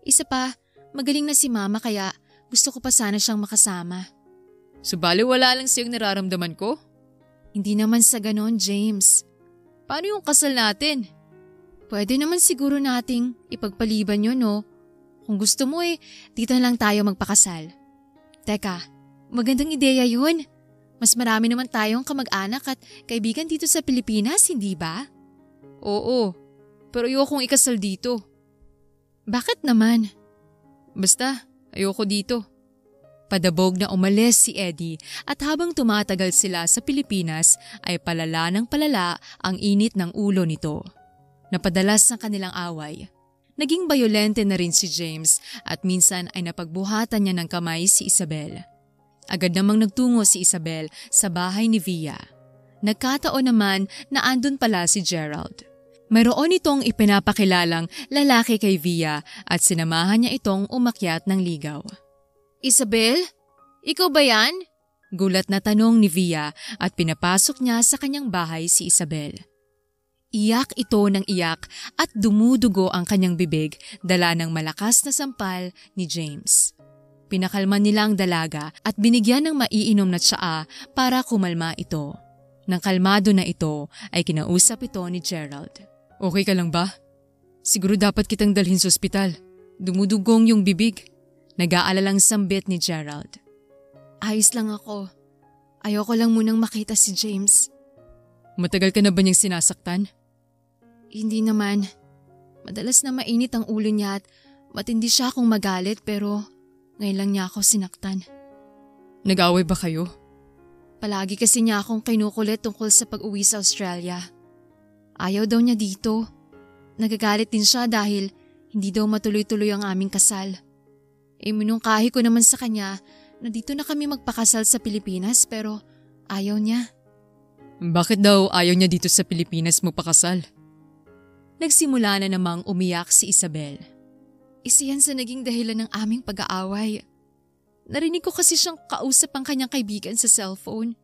Isa pa, magaling na si mama kaya gusto ko pa sana siyang makasama. Subali wala lang siyang nararamdaman ko? Hindi naman sa ganon, James. Paano yung kasal natin? Pwede naman siguro nating ipagpaliban yun, no? Kung gusto mo dito na lang tayo magpakasal. Teka, magandang ideya yun. Mas marami naman tayong kamag-anak at kaibigan dito sa Pilipinas, hindi ba? Oo, pero ayokong ikasal dito. Bakit naman? Basta, ayoko dito. Padabog na umalis si Eddie at habang tumatagal sila sa Pilipinas ay palala ng palala ang init ng ulo nito. Napadalas ang kanilang away. Naging bayolente na rin si James at minsan ay napagbuhatan niya ng kamay si Isabel. Agad namang nagtungo si Isabel sa bahay ni Via. Nagkataon naman na andun pala si Gerald. Mayroon itong ipinapakilalang lalaki kay Via at sinamahan niya itong umakyat ng ligaw. Isabel? Ikaw ba yan? Gulat na tanong ni Via at pinapasok niya sa kanyang bahay si Isabel. Iyak ito ng iyak at dumudugo ang kanyang bibig dala ng malakas na sampal ni James. Pinakalma nila ang dalaga at binigyan ng maiinom na tsaa para kumalma ito. Nang kalmado na ito ay kinausap ito ni Gerald. Okay ka lang ba? Siguro dapat kitang dalhin sa ospital. Dumudugong yung bibig. Nag-aalalang sambit ni Gerald. Ayos lang ako. Ayoko lang munang makita si James. Matagal ka na ba niyang sinasaktan? Hindi naman. Madalas na mainit ang ulo niya at matindi siya kung magalit pero ngayon lang niya ako sinaktan. Nag-away ba kayo? Palagi kasi niya akong kinukulit tungkol sa pag-uwi sa Australia. Ayaw daw niya dito. Nagagalit din siya dahil hindi daw matuloy-tuloy ang aming kasal. Minungkahi ko naman sa kanya na dito na kami magpakasal sa Pilipinas pero ayaw niya. Bakit daw ayaw niya dito sa Pilipinas magpakasal? Nagsimula na namang umiyak si Isabel. Isa yan sa naging dahilan ng aming pag-aaway. Narinig ko kasi siyang kausap ang kanyang kaibigan sa cellphone.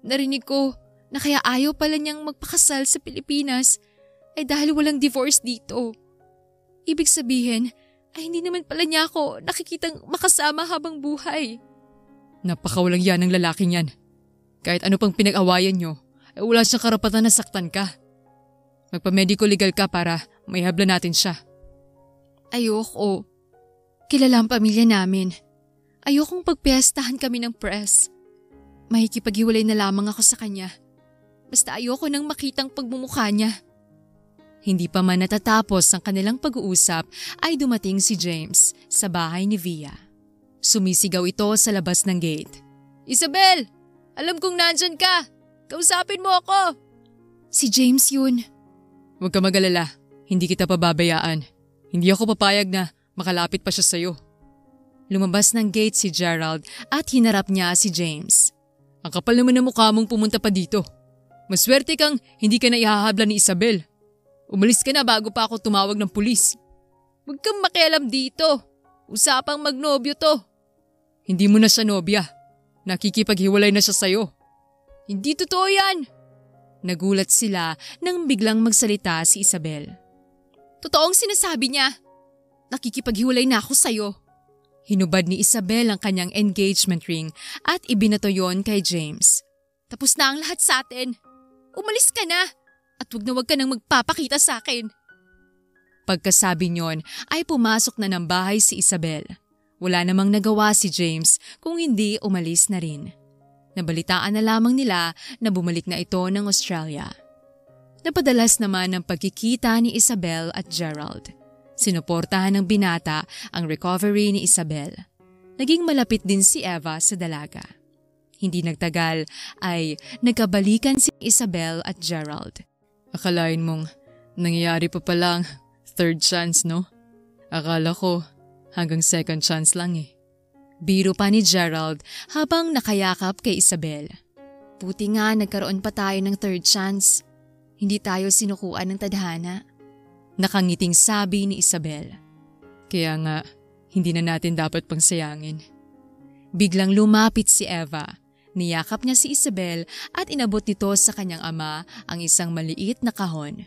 Narinig ko na kaya ayaw pala niyang magpakasal sa Pilipinas ay dahil walang divorce dito. Ibig sabihin ay hindi naman pala niya ako nakikitang makasama habang buhay. Napakawalang yan ng lalaking yan. Kahit ano pang pinag-awayan niyo, ay wala siyang karapatan na saktan ka. Magpa-medico legal ka para maihabla natin siya. Ayoko. Kilala ang pamilya namin. Ayokong pagpiestahan kami ng press. Makikipaghiwalay na lamang ako sa kanya. Basta ayoko nang makitang pagmumukha niya. Hindi pa man natatapos ang kanilang pag-uusap ay dumating si James sa bahay ni Via. Sumisigaw ito sa labas ng gate. Isabel! Alam kong nandyan ka! Kausapin mo ako! Si James yun. Huwag ka mag-alala. Hindi kita pababayaan. Hindi ako papayag na makalapit pa siya sa'yo. Lumabas ng gate si Gerald at hinarap niya si James. Ang kapal naman ng mukha mong pumunta pa dito. Maswerte kang hindi ka na ihahabla ni Isabel. Umalis ka na bago pa ako tumawag ng pulis. Huwag kang makialam dito. Usapang magnobyo to. Hindi mo na siya nobya. Nakikipaghiwalay na siya sa'yo. Hindi totoo yan. Nagulat sila nang biglang magsalita si Isabel. Totoong sinasabi niya. Nakikipaghiwalay na ako sa'yo. Hinubad ni Isabel ang kanyang engagement ring at ibinato yon kay James. Tapos na ang lahat sa atin. Umalis ka na at wag ka nang magpapakita sa akin. Pagkasabi niyon ay pumasok na ng bahay si Isabel. Wala namang nagawa si James kung hindi umalis na rin. Nabalitaan na lamang nila na bumalik na ito ng Australia. Napadalas naman ang pagkikita ni Isabel at Gerald. Sinuportahan ng binata ang recovery ni Isabel. Naging malapit din si Eva sa dalaga. Hindi nagtagal ay nagkabalikan si Isabel at Gerald. Akalain mong nangyayari pa palang third chance, no? Akala ko hanggang second chance lang eh. Biro pa ni Gerald habang nakayakap kay Isabel. Buti nga nagkaroon pa tayo ng third chance. Hindi tayo sinukuan ng tadhana. Nakangiting sabi ni Isabel. Kaya nga, hindi na natin dapat pangsayangin. Biglang lumapit si Eva. Niyakap niya si Isabel at inabot nito sa kanyang ama ang isang maliit na kahon.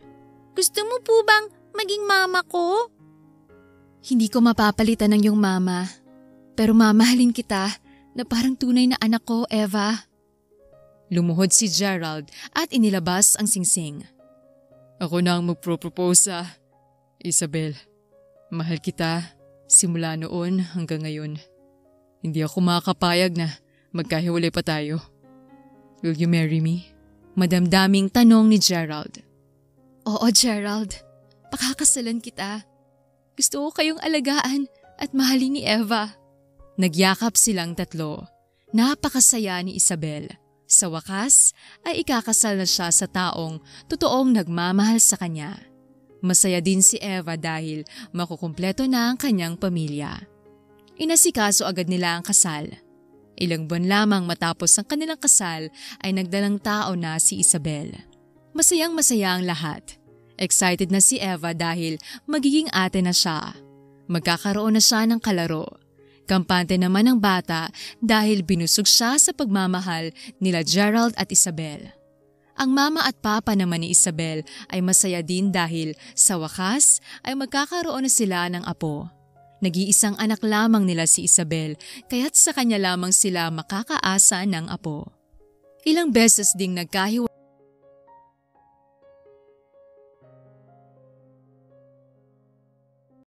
Gusto mo po bang maging mama ko? Hindi ko mapapalitan ng iyong mama. Pero mamahalin kita na parang tunay na anak ko, Eva. Lumuhod si Gerald at inilabas ang singsing. Ako na ang magpropose Isabel. Mahal kita simula noon hanggang ngayon. Hindi ako makakapayag na magkahiwalay pa tayo. Will you marry me? Madamdaming tanong ni Gerald. Oo, Gerald. Pakakasalan kita. Gusto ko kayong alagaan at mahalin ni Eva. Nagyakap silang tatlo. Napakasaya ni Isabel. Sa wakas ay ikakasal na siya sa taong totoong nagmamahal sa kanya. Masaya din si Eva dahil makukumpleto na ang kanyang pamilya. Inasikaso agad nila ang kasal. Ilang buwan lamang matapos ang kanilang kasal ay nagdalang tao na si Isabel. Masayang-masaya ang lahat. Excited na si Eva dahil magiging ate na siya. Magkakaroon na siya ng kalaro. Kampante naman ang bata dahil binusog siya sa pagmamahal nila Gerald at Isabel. Ang mama at papa naman ni Isabel ay masaya din dahil sa wakas ay magkakaroon na sila ng apo. Nag-iisang anak lamang nila si Isabel kaya't sa kanya lamang sila makakaasa ng apo. Ilang beses ding nagkahiwalay